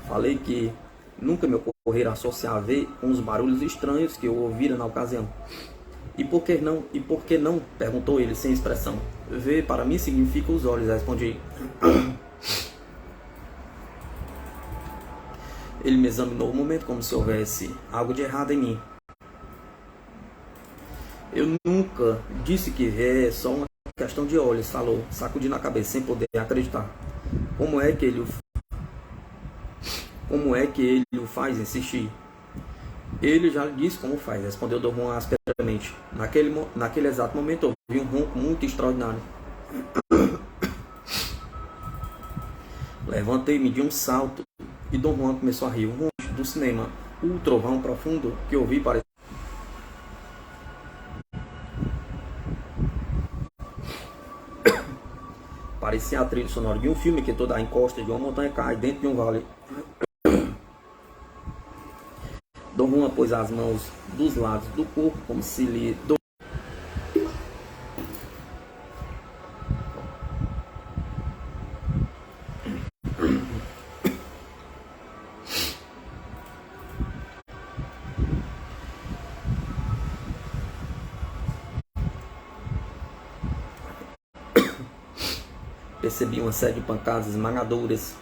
Falei que nunca me ocorrera associar a ver com os barulhos estranhos que eu ouvira na ocasião. E por que não? E por que não? Perguntou ele sem expressão. Ver para mim significa os olhos, respondi. Ele me examinou um momento como se houvesse algo de errado em mim. Eu nunca disse que é só uma questão de olhos, falou, sacudindo a cabeça sem poder acreditar. Como é que ele o faz? Insistir. Ele já lhe disse como faz, respondeu Dom Juan asperamente. Naquele exato momento ouvi um ronco muito extraordinário. Levantei-me de um salto e Dom Juan começou a rir. Um ronco do cinema. O trovão profundo que ouvi parecia a trilha sonora de um filme que toda a encosta de uma montanha cai dentro de um vale. Dom Juan pôs as mãos dos lados do corpo, como se lhe... Percebi uma série de pancadas esmagadoras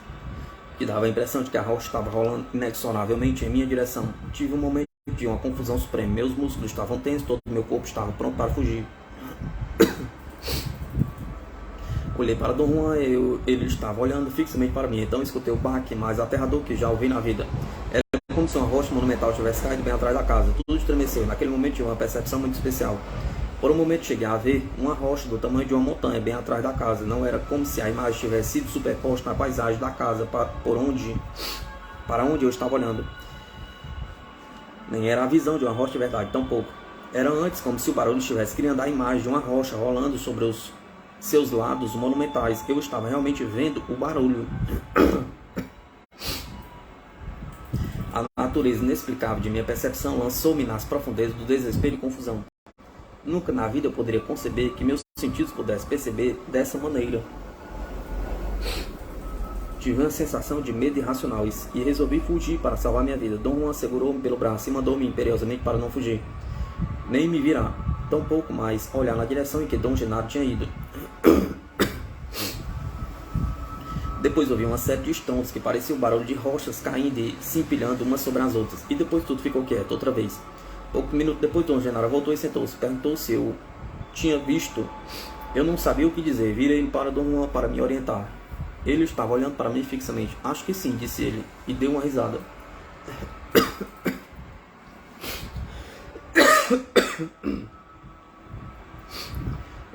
que dava a impressão de que a rocha estava rolando inexoravelmente em minha direção. Tive um momento de uma confusão suprema. Meus músculos estavam tensos, todo o meu corpo estava pronto para fugir. Olhei para Dom Juan e ele estava olhando fixamente para mim. Então escutei o baque mais aterrador que já ouvi na vida. Era como se uma rocha monumental tivesse caído bem atrás da casa. Tudo estremeceu. Naquele momento tive uma percepção muito especial. Por um momento cheguei a ver uma rocha do tamanho de uma montanha bem atrás da casa. Não era como se a imagem tivesse sido superposta na paisagem da casa para onde eu estava olhando. Nem era a visão de uma rocha de verdade, tampouco. Era antes como se o barulho estivesse criando a imagem de uma rocha rolando sobre os seus lados monumentais. Eu estava realmente vendo o barulho. A natureza inexplicável de minha percepção lançou-me nas profundezas do desespero e confusão. Nunca na vida eu poderia conceber que meus sentidos pudessem perceber dessa maneira. Tive uma sensação de medo irracional e resolvi fugir para salvar minha vida. Dom Juan segurou-me pelo braço e mandou-me imperiosamente para não fugir. Nem me virar, tampouco mais olhar na direção em que Dom Genaro tinha ido. Depois ouvi uma série de estrondos que parecia o barulho de rochas caindo e se empilhando umas sobre as outras. E depois tudo ficou quieto outra vez. Pouco minuto depois, Dom Genaro voltou e sentou-se. Perguntou se eu tinha visto. Eu não sabia o que dizer. Virei para Dom Juan para me orientar. Ele estava olhando para mim fixamente. Acho que sim, disse ele, e deu uma risada.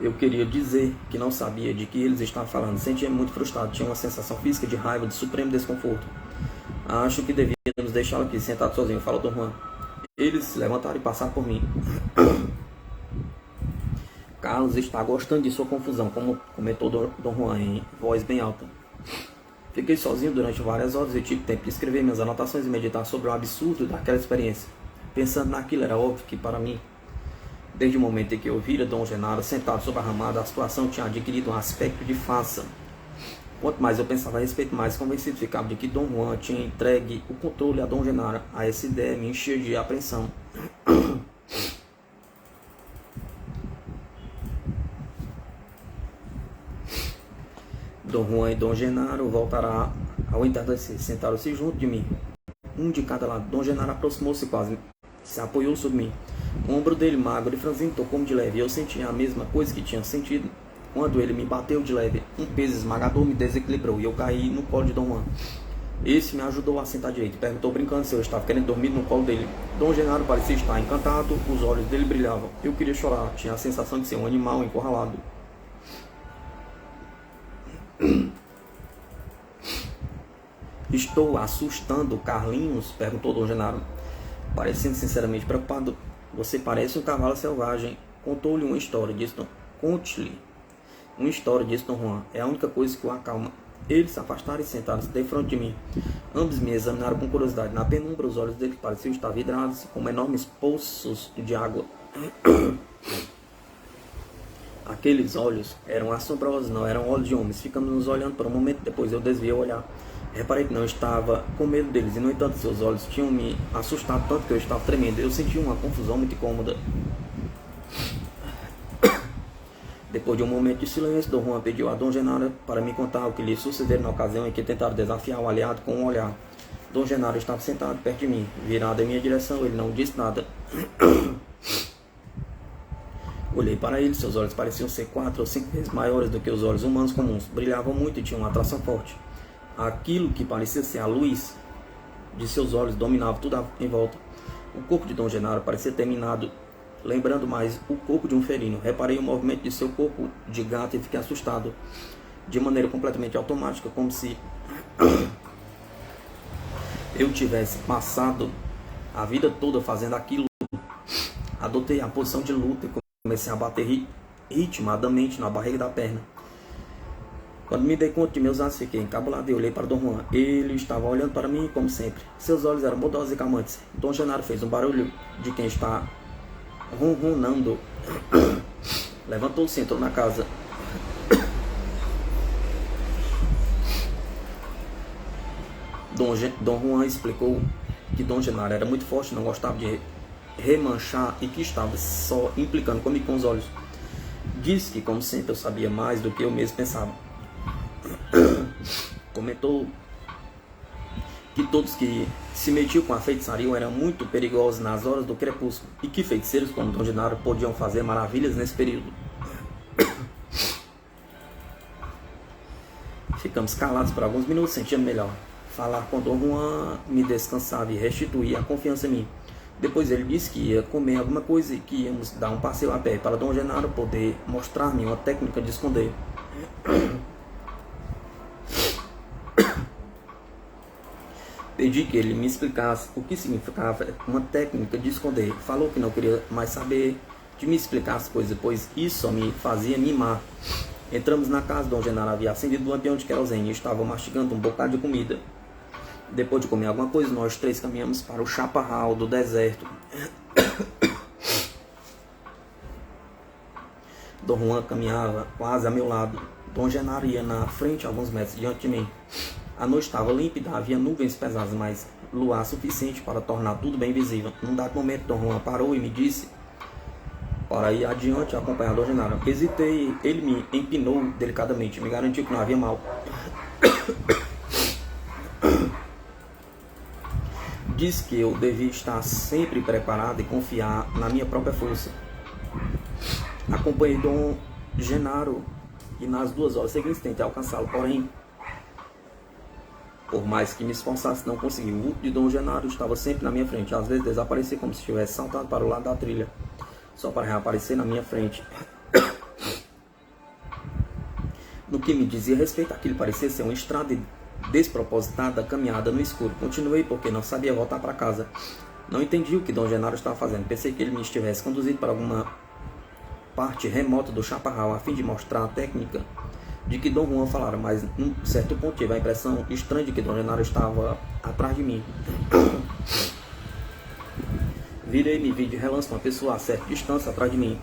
Eu queria dizer que não sabia de que eles estavam falando. Sentia-me muito frustrado. Tinha uma sensação física de raiva, de supremo desconforto. Acho que devíamos deixá-lo aqui, sentado sozinho, falou Dom Juan. Eles se levantaram e passaram por mim. Carlos está gostando de sua confusão, como comentou Dom Juan em voz bem alta. Fiquei sozinho durante várias horas e tive tempo de escrever minhas anotações e meditar sobre o absurdo daquela experiência. Pensando naquilo, era óbvio que para mim, desde o momento em que eu vira Dom Genaro sentado sobre a ramada, a situação tinha adquirido um aspecto de farsa. Quanto mais eu pensava a respeito, mais convencido ficava de que Dom Juan tinha entregue o controle a Dom Genaro. A essa ideia me enchia de apreensão. Dom Juan e Dom Genaro voltaram ao entardecer, sentaram-se junto de mim, um de cada lado. Dom Genaro aproximou-se quase, se apoiou sobre mim. O ombro dele, magro e franzino, tocou-me de leve, e eu senti a mesma coisa que tinha sentido quando ele me bateu de leve. Um peso esmagador me desequilibrou e eu caí no colo de Dom Juan. Esse me ajudou a sentar direito. Perguntou brincando se eu estava querendo dormir no colo dele. Dom Genaro parecia estar encantado, os olhos dele brilhavam. Eu queria chorar, tinha a sensação de ser um animal encurralado. Estou assustando Carlinhos? Perguntou Dom Genaro, parecendo sinceramente preocupado. Você parece um cavalo selvagem. Contou-lhe uma história, disse Dom. Conte-lhe uma história, disse Dom Juan. É a única coisa que o acalma. Eles se afastaram e sentaram-se de frente de mim. Ambos me examinaram com curiosidade. Na penumbra, os olhos dele pareciam estar vidrados como enormes poços de água. Aqueles olhos eram assombrosos, não eram olhos de homens. Ficamos nos olhando por um momento, depois eu desviei o olhar. Reparei que não estava com medo deles, e no entanto seus olhos tinham me assustado tanto que eu estava tremendo. Eu senti uma confusão muito incômoda. Depois de um momento de silêncio, Dom Juan pediu a Dom Genaro para me contar o que lhe sucedeu na ocasião em que tentaram desafiar o aliado com um olhar. Dom Genaro estava sentado perto de mim, virado em minha direção. Ele não disse nada. Olhei para ele, seus olhos pareciam ser 4 ou 5 vezes maiores do que os olhos humanos comuns. Brilhavam muito e tinham uma atração forte. Aquilo que parecia ser a luz de seus olhos dominava tudo em volta. O corpo de Dom Genaro parecia ter minado, lembrando mais o corpo de um felino. Reparei o movimento de seu corpo de gato e fiquei assustado, de maneira completamente automática, como se eu tivesse passado a vida toda fazendo aquilo. Adotei a posição de luta e comecei a bater ritmadamente na barriga da perna. Quando me dei conta de meus atos, fiquei encabulado e olhei para Dom Juan. Ele estava olhando para mim como sempre. Seus olhos eram bondosos e calmantes. Dom Genaro fez um barulho de quem está ronronando. Levantou-se e entrou na casa. Dom Juan explicou que Dom Genaro era muito forte, não gostava de remanchar e que estava só implicando comigo com os olhos. Disse que, como sempre, eu sabia mais do que eu mesmo pensava. Comentou que todos que se metiam com a feitiçaria eram muito perigosos nas horas do crepúsculo e que feiticeiros como Dom Genaro podiam fazer maravilhas nesse período. Ficamos calados por alguns minutos, sentindo melhor. Falar com Dom Juan me descansava e restituía a confiança em mim. Depois ele disse que ia comer alguma coisa e que íamos dar um passeio a pé para Dom Genaro poder mostrar-me uma técnica de esconder. Pedi que ele me explicasse o que significava uma técnica de esconder. Falou que não queria mais saber de me explicar as coisas, pois isso só me fazia mimar. Entramos na casa. Dom Genaro havia acendido um lampião de querosene e estava mastigando um bocado de comida. Depois de comer alguma coisa, nós três caminhamos para o chaparral do deserto. Dom Juan caminhava quase a meu lado. Dom Genaro ia na frente, alguns metros diante de mim. A noite estava límpida, havia nuvens pesadas, mas luar suficiente para tornar tudo bem visível. Num dado momento, Dom Juan parou e me disse para ir adiante acompanhar Dom Genaro. Hesitei, ele me empinou delicadamente, me garantiu que não havia mal. Disse que eu devia estar sempre preparado e confiar na minha própria força. Acompanhei Dom Genaro e nas 2 horas seguintes tentei alcançá-lo, porém, por mais que me esforçasse, não consegui. O vulto de Dom Genaro estava sempre na minha frente. Às vezes desaparecia como se tivesse saltado para o lado da trilha, só para reaparecer na minha frente. No que me dizia respeito, aquilo parecia ser uma estrada despropositada, caminhada no escuro. Continuei porque não sabia voltar para casa. Não entendi o que Dom Genaro estava fazendo. Pensei que ele me estivesse conduzido para alguma parte remota do chaparral a fim de mostrar a técnica de que Dom Juan falara, mas em certo ponto tive a impressão estranha de que Dom Genaro estava atrás de mim. Virei e me vi de relance uma pessoa a certa distância atrás de mim.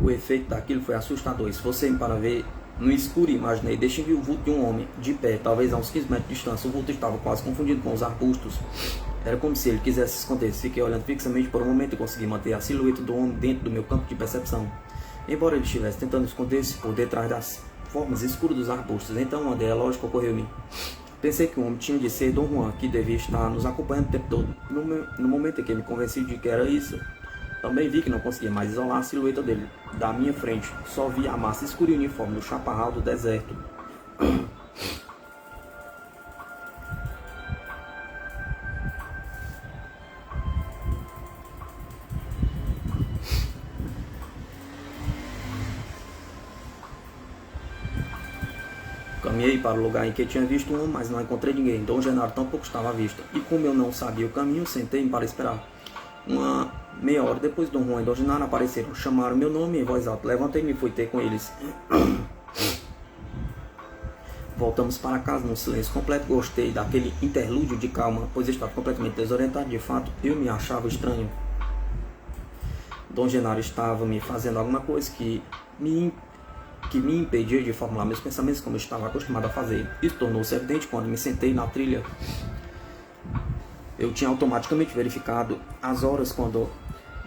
O efeito daquilo foi assustador. Esforcei-me para ver no escuro e imaginei. Distingui o vulto de um homem, de pé, talvez a uns 15 metros de distância. O vulto estava quase confundido com os arbustos. Era como se ele quisesse se esconder. Fiquei olhando fixamente por um momento e consegui manter a silhueta do homem dentro do meu campo de percepção. Embora ele estivesse tentando esconder-se por detrás das formas escuras dos arbustos, então uma ideia lógica ocorreu-me. Pensei que o homem tinha de ser Dom Juan, que devia estar nos acompanhando o tempo todo. No momento em que me convenci de que era isso, também vi que não conseguia mais isolar a silhueta dele da minha frente. Só vi a massa escura e uniforme do chaparral do deserto. Caminhei para o lugar em que tinha visto um homem, mas não encontrei ninguém. Dom Genaro tampouco estava à vista. E como eu não sabia o caminho, sentei-me para esperar. Uma meia hora depois, Dom Juan e Dom Genaro apareceram. Chamaram meu nome em voz alta. Levantei-me e fui ter com eles. Voltamos para casa num silêncio completo. Gostei daquele interlúdio de calma, pois estava completamente desorientado. De fato, eu me achava estranho. Dom Genaro estava me fazendo alguma coisa que me impedia de formular meus pensamentos como eu estava acostumado a fazer. Isso tornou-se evidente quando me sentei na trilha. Eu tinha automaticamente verificado as horas quando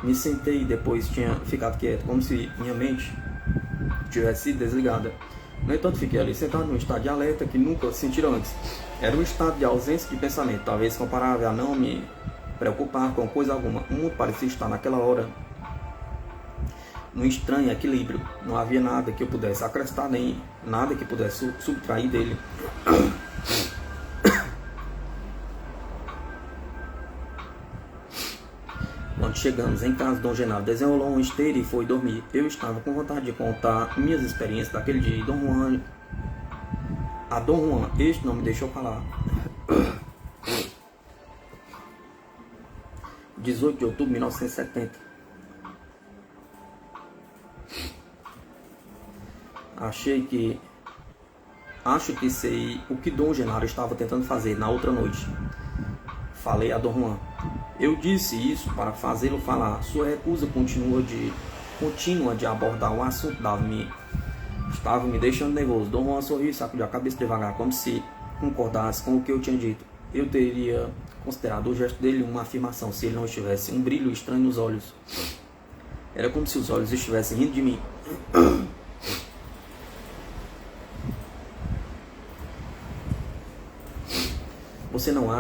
me sentei e depois tinha ficado quieto, como se minha mente tivesse sido desligada. No entanto, fiquei ali sentado num estado de alerta que nunca senti antes. Era um estado de ausência de pensamento, talvez comparável a não me preocupar com coisa alguma. O mundo parecia estar naquela hora num estranho equilíbrio. Não havia nada que eu pudesse acrescentar, nem nada que pudesse subtrair dele. Quando chegamos em casa, Dom Genaro desenrolou uma esteira e foi dormir. Eu estava com vontade de contar minhas experiências daquele dia. A Dom Juan, este não me deixou falar. 18 de outubro de 1970. Acho que sei o que Dom Genaro estava tentando fazer na outra noite. Falei a Dom Juan. Eu disse isso para fazê-lo falar. Sua recusa contínua de abordar o assunto estava me deixando nervoso. Dom Juan sorriu e sacudiu a cabeça devagar, como se concordasse com o que eu tinha dito. Eu teria considerado o gesto dele uma afirmação se ele não tivesse um brilho estranho nos olhos. Era como se os olhos estivessem rindo de mim. Você não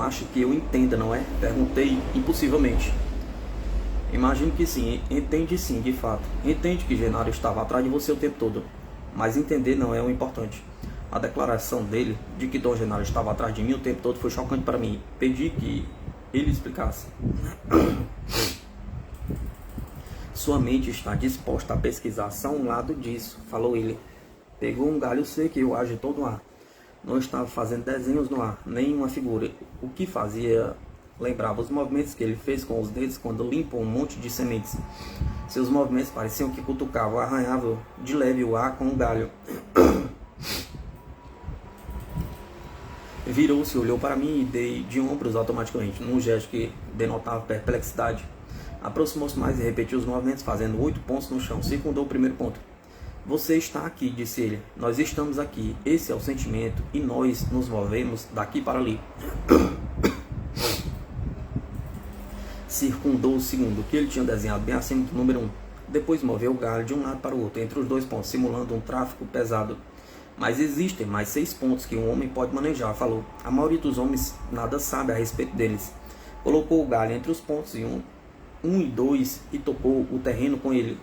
acha que eu entenda, não é? Perguntei impulsivamente. Imagino que sim. Entende sim, de fato. Entende que Genaro estava atrás de você o tempo todo. Mas entender não é o importante. A declaração dele de que Dom Genaro estava atrás de mim o tempo todo foi chocante para mim. Pedi que ele explicasse. Sua mente está disposta a pesquisar só um lado disso, falou ele. Pegou um galho seco e o agitou no ar. Não estava fazendo desenhos no ar, nem uma figura. O que fazia lembrava os movimentos que ele fez com os dedos quando limpou um monte de sementes. Seus movimentos pareciam que cutucavam, arranhavam de leve o ar com um galho. Virou-se, olhou para mim e dei de ombros automaticamente, num gesto que denotava perplexidade. Aproximou-se mais e repetiu os movimentos, fazendo 8 pontos no chão. Circundou o primeiro ponto. Você está aqui, disse ele. Nós estamos aqui. Esse é o sentimento e nós nos movemos daqui para ali. Circundou o segundo, que ele tinha desenhado bem acima do número 1. Depois moveu o galho de um lado para o outro, entre os dois pontos, simulando um tráfego pesado. Mas existem mais 6 pontos que um homem pode manejar, falou. A maioria dos homens nada sabe a respeito deles. Colocou o galho entre os pontos e 1 e 2 e tocou o terreno com ele.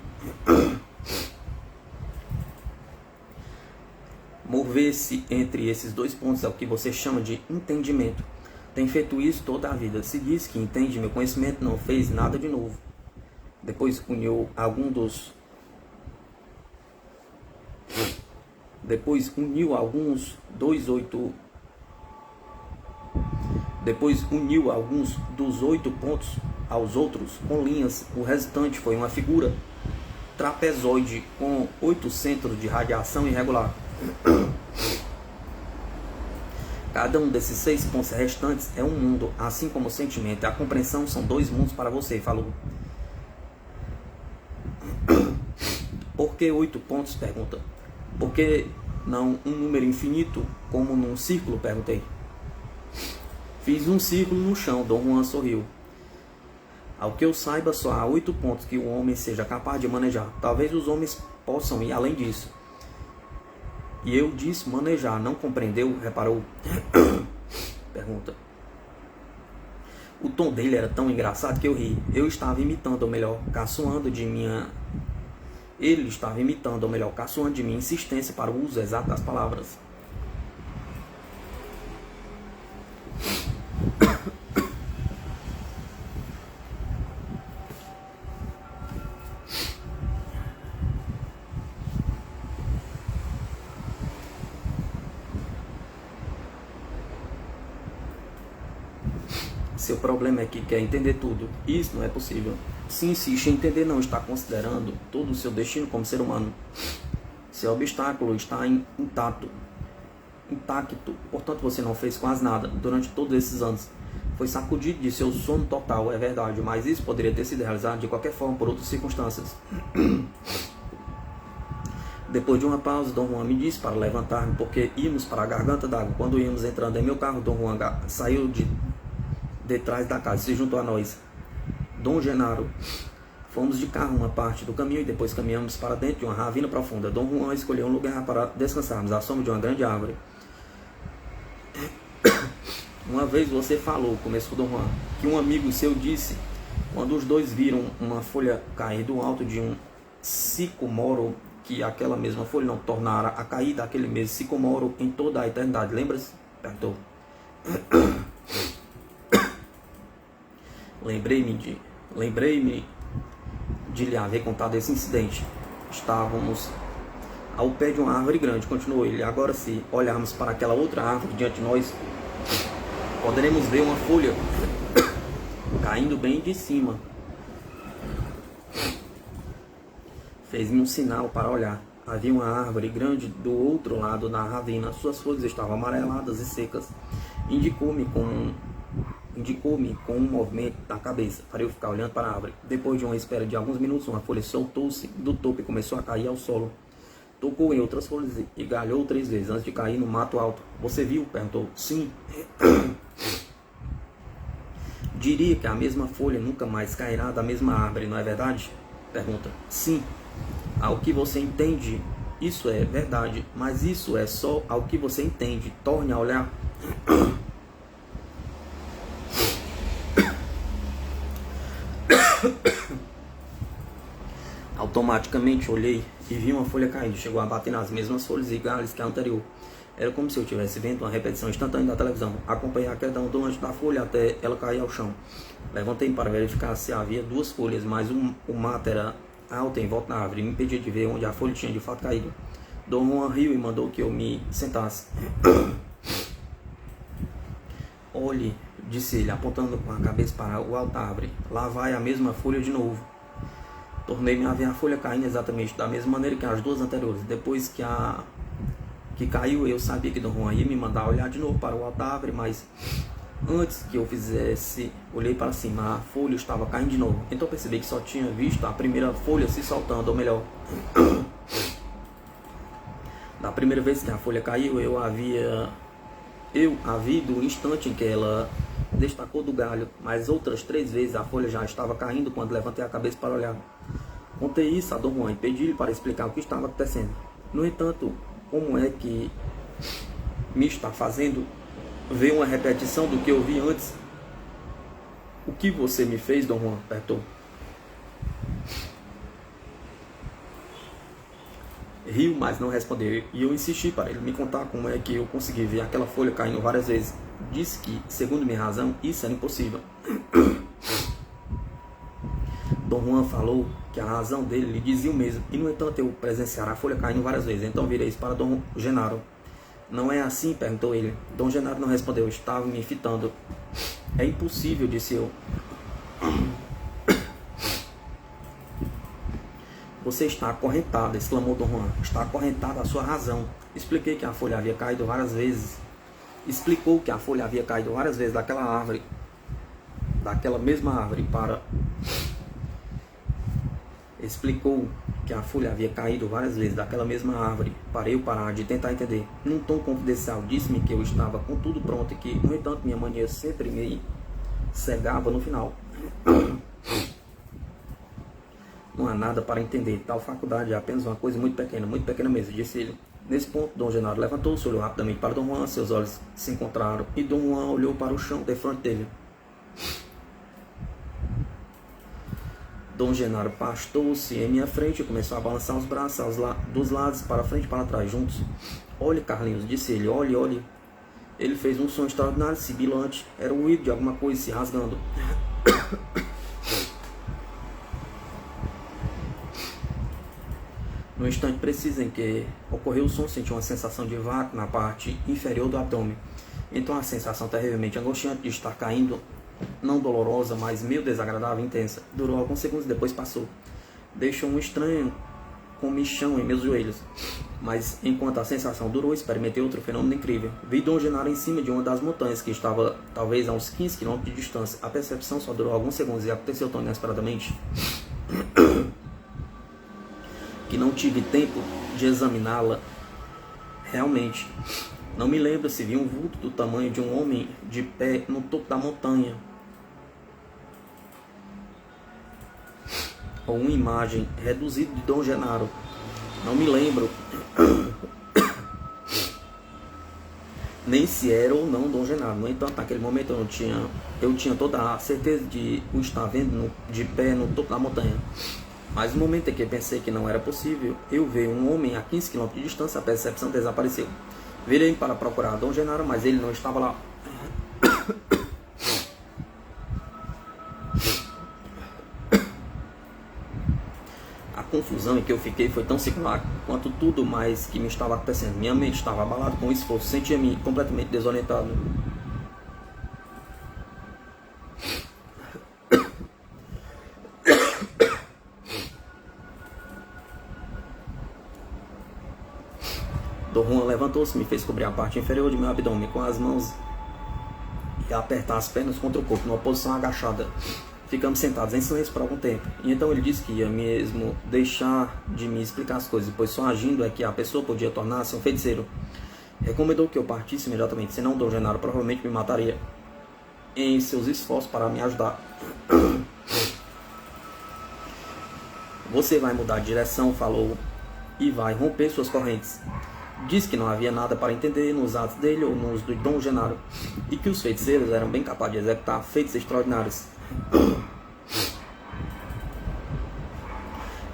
Mover-se entre esses 2 pontos é o que você chama de entendimento. Tem feito isso toda a vida. Se diz que entende meu conhecimento, não fez nada de novo. Depois uniu alguns dos 8 pontos aos outros com linhas. O resultante foi uma figura trapezoide com 8 centros de radiação irregular. Cada um desses 6 pontos restantes é um mundo, assim como o sentimento e a compreensão são 2 mundos para você, falou. Por que 8 pontos? Pergunta. Por que não um número infinito como num círculo? Perguntei. Fiz um círculo no chão, Dom Juan sorriu. Ao que eu saiba, só há 8 pontos que o homem seja capaz de manejar. Talvez os homens possam ir além disso. E eu disse manejar, não compreendeu? Reparou? Pergunta. O tom dele era tão engraçado que eu ri. Eu estava imitando, ou melhor, caçoando de minha... Ele estava imitando, ou melhor, caçoando de minha insistência para o uso exato das palavras. Seu problema é que quer entender tudo. Isso não é possível. Se insiste em entender, não está considerando todo o seu destino como ser humano. Seu obstáculo está intacto. Portanto, você não fez quase nada durante todos esses anos. Foi sacudido de seu sono total, é verdade, mas isso poderia ter sido realizado de qualquer forma por outras circunstâncias. Depois de uma pausa, Dom Juan me disse para levantar-me, porque íamos para a garganta d'água. Quando íamos entrando em meu carro, Dom Juan saiu de detrás da casa, se juntou a nós. Dom Genaro. Fomos de carro uma parte do caminho e depois caminhamos para dentro de uma ravina profunda. Dom Juan escolheu um lugar para descansarmos à sombra de uma grande árvore. Uma vez você falou, começou Dom Juan, que um amigo seu disse, quando os dois viram uma folha cair do alto de um sicomoro, que aquela mesma folha não tornara a cair daquele mesmo sicomoro em toda a eternidade. Lembra-se? Perguntou. Lembrei-me de lhe haver contado esse incidente. Estávamos ao pé de uma árvore grande, continuou ele. Agora, se olharmos para aquela outra árvore diante de nós, poderemos ver uma folha caindo bem de cima. Fez-me um sinal para olhar. Havia uma árvore grande do outro lado da ravina. Suas folhas estavam amareladas e secas. Indicou-me com um movimento da cabeça para eu ficar olhando para a árvore. Depois de uma espera de alguns minutos, uma folha soltou-se do topo e começou a cair ao solo. Tocou em outras folhas e galhou 3 vezes antes de cair no mato alto. Você viu? Perguntou. Sim. Diria que a mesma folha nunca mais cairá da mesma árvore, não é verdade? Pergunta. Sim. Ao que você entende, isso é verdade, mas isso é só ao que você entende. Torne a olhar. Automaticamente olhei e vi uma folha caindo. Chegou a bater nas mesmas folhas e galhos que a anterior. Era como se eu estivesse vendo uma repetição instantânea da televisão. Acompanhei a queda ondulante da folha até ela cair ao chão. Levantei para verificar se havia 2 folhas, mas o mato era alto em volta da árvore e me impedia de ver onde a folha tinha de fato caído. Dom Juan riu e mandou que eu me sentasse. Olhe, disse ele, apontando com a cabeça para o alto da árvore. Lá vai a mesma folha de novo. Tornei-me a ver a folha caindo exatamente da mesma maneira que as 2 anteriores. Depois que que caiu, eu sabia que Dom Juan ia me mandar olhar de novo para o alto da árvore, mas antes que eu fizesse, olhei para cima, a folha estava caindo de novo. Então percebi que só tinha visto a primeira folha se soltando, ou melhor, da primeira vez que a folha caiu, eu a vi do instante em que ela destacou do galho, mas outras 3 vezes a folha já estava caindo quando levantei a cabeça para olhar. Contei isso a Dom Juan e pedi-lhe para explicar o que estava acontecendo. No entanto, como é que me está fazendo ver uma repetição do que eu vi antes? O que você me fez, Dom Juan? Perguntou. Riu, mas não respondeu, e eu insisti para ele me contar como é que eu consegui ver aquela folha caindo várias vezes. Disse que, segundo minha razão, isso era impossível. Dom Juan falou que a razão dele lhe dizia o mesmo, e no entanto eu presenciara a folha caindo várias vezes. Então virei isso para Dom Genaro. Não é assim? Perguntou ele. Dom Genaro não respondeu, estava me fitando. É impossível, disse eu. Você está acorrentada, exclamou Dom Juan. Está acorrentada a sua razão. Expliquei que a folha havia caído várias vezes. Explicou que a folha havia caído várias vezes daquela árvore, daquela mesma árvore para... Explicou que a folha havia caído várias vezes daquela mesma árvore para eu parar de tentar entender. Num tom confidencial, disse-me que eu estava com tudo pronto e que, no entanto, minha mania sempre me cegava no final. Não há nada para entender. Tal faculdade é apenas uma coisa muito pequena mesmo, disse ele. Nesse ponto, Dom Genaro levantou-se, olhou rapidamente para Dom Juan, seus olhos se encontraram, e Dom Juan olhou para o chão defronte dele. Dom Genaro pastou-se em minha frente e começou a balançar os braços dos lados, para frente e para trás, juntos. Olhe, Carlinhos, disse ele, olhe, olhe. Ele fez um som extraordinário, sibilante. Era o ruído de alguma coisa se rasgando. No instante preciso em que ocorreu o som, senti uma sensação de vácuo na parte inferior do abdômen. Então a sensação terrivelmente angustiante de estar caindo, não dolorosa, mas meio desagradável e intensa, durou alguns segundos e depois passou. Deixou um estranho comichão em meus joelhos. Mas enquanto a sensação durou, experimentei outro fenômeno incrível. Vi Dom Genaro em cima de uma das montanhas, que estava talvez a uns 15 km de distância. A percepção só durou alguns segundos e aconteceu tão inesperadamente que não tive tempo de examiná-la realmente. Não me lembro se vi um vulto do tamanho de um homem de pé no topo da montanha, ou uma imagem reduzida de Dom Genaro. Não me lembro nem se era ou não Dom Genaro. No entanto, naquele momento eu tinha toda a certeza de o estar vendo de pé no topo da montanha. Mas no momento em que pensei que não era possível eu ver um homem a 15 km de distância, a percepção desapareceu. Virei para procurar Dom Genaro, mas ele não estava lá. A confusão em que eu fiquei foi tão singular quanto tudo mais que me estava acontecendo. Minha mente estava abalada com o esforço, sentia-me completamente desorientado. Dom Juan levantou-se, me fez cobrir a parte inferior de meu abdômen com as mãos e apertar as pernas contra o corpo, numa posição agachada. Ficamos sentados em silêncio por algum tempo. E então ele disse que ia mesmo deixar de me explicar as coisas, pois só agindo é que a pessoa podia tornar-se um feiticeiro. Recomendou que eu partisse imediatamente, senão Dom Genaro provavelmente me mataria em seus esforços para me ajudar. Você vai mudar de direção, falou, e vai romper suas correntes. Disse que não havia nada para entender nos atos dele ou nos do Dom Genaro, e que os feiticeiros eram bem capazes de executar feitos extraordinários.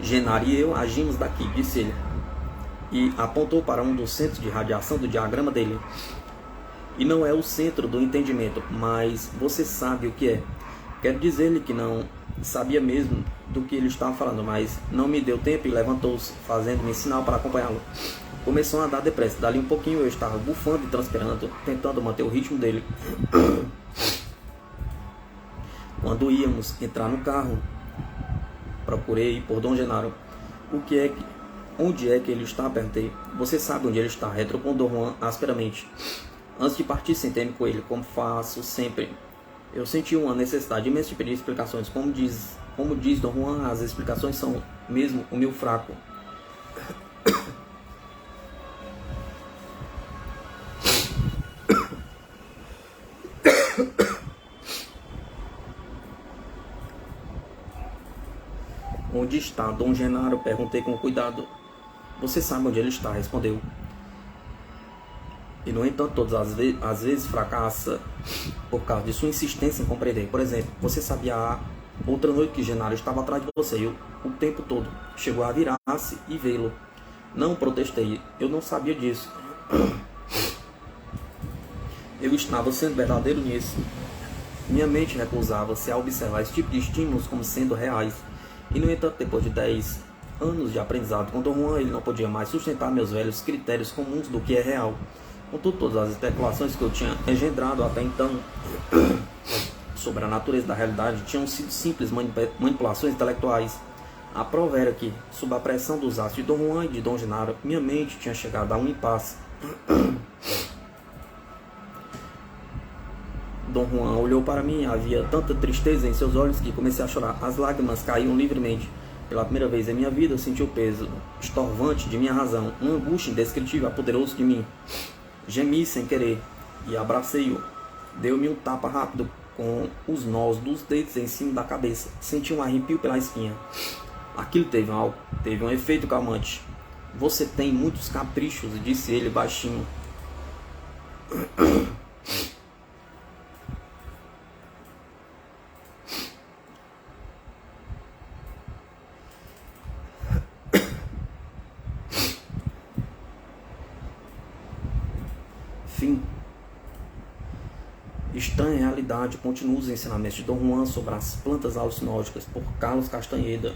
Genaro e eu agimos daqui, disse ele, e apontou para um dos centros de radiação do diagrama dele. E não é o centro do entendimento, mas você sabe o que é. Quero dizer-lhe que não sabia mesmo do que ele estava falando, mas não me deu tempo e levantou-se, fazendo-me sinal para acompanhá-lo. Começou a andar depressa. Dali um pouquinho eu estava bufando e transpirando, tentando manter o ritmo dele. Quando íamos entrar no carro, procurei por Dom Genaro. O que é Onde é que ele está? Perguntei. Você sabe onde ele está? Retrucou Dom Juan asperamente. Antes de partir, sentei-me com ele, como faço sempre. Eu senti uma necessidade imensa de pedir explicações. Como diz Dom Juan, as explicações são mesmo o meu fraco. Onde está Dom Genaro? Perguntei com cuidado. Você sabe onde ele está? Respondeu. E, no entanto, todas as vezes fracassa por causa de sua insistência em compreender. Por exemplo, você sabia outra noite que Genaro estava atrás de você o tempo todo. Chegou a virar-se e vê-lo. Não, protestei. Eu não sabia disso. Eu estava sendo verdadeiro nisso. Minha mente recusava-se a observar esse tipo de estímulos como sendo reais. E, no entanto, depois de 10 anos de aprendizado com Dom Juan, ele não podia mais sustentar meus velhos critérios comuns do que é real. Contudo, todas as especulações que eu tinha engendrado até então sobre a natureza da realidade tinham sido simples manipulações intelectuais. A prova era que, sob a pressão dos atos de Dom Juan e de Dom Genaro, minha mente tinha chegado a um impasse. Dom Juan olhou para mim, havia tanta tristeza em seus olhos que comecei a chorar. As lágrimas caíam livremente. Pela primeira vez em minha vida, eu senti o peso estorvante de minha razão. Uma angústia indescritível apoderou-se de mim. Gemi sem querer e abracei-o. Deu-me um tapa rápido com os nós dos dedos em cima da cabeça. Senti um arrepio pela espinha. Aquilo teve um efeito calmante. Você tem muitos caprichos, disse ele baixinho. Fim. Estranha realidade. Continua os ensinamentos de Dom Juan sobre as plantas alucinógenas, por Carlos Castanheda.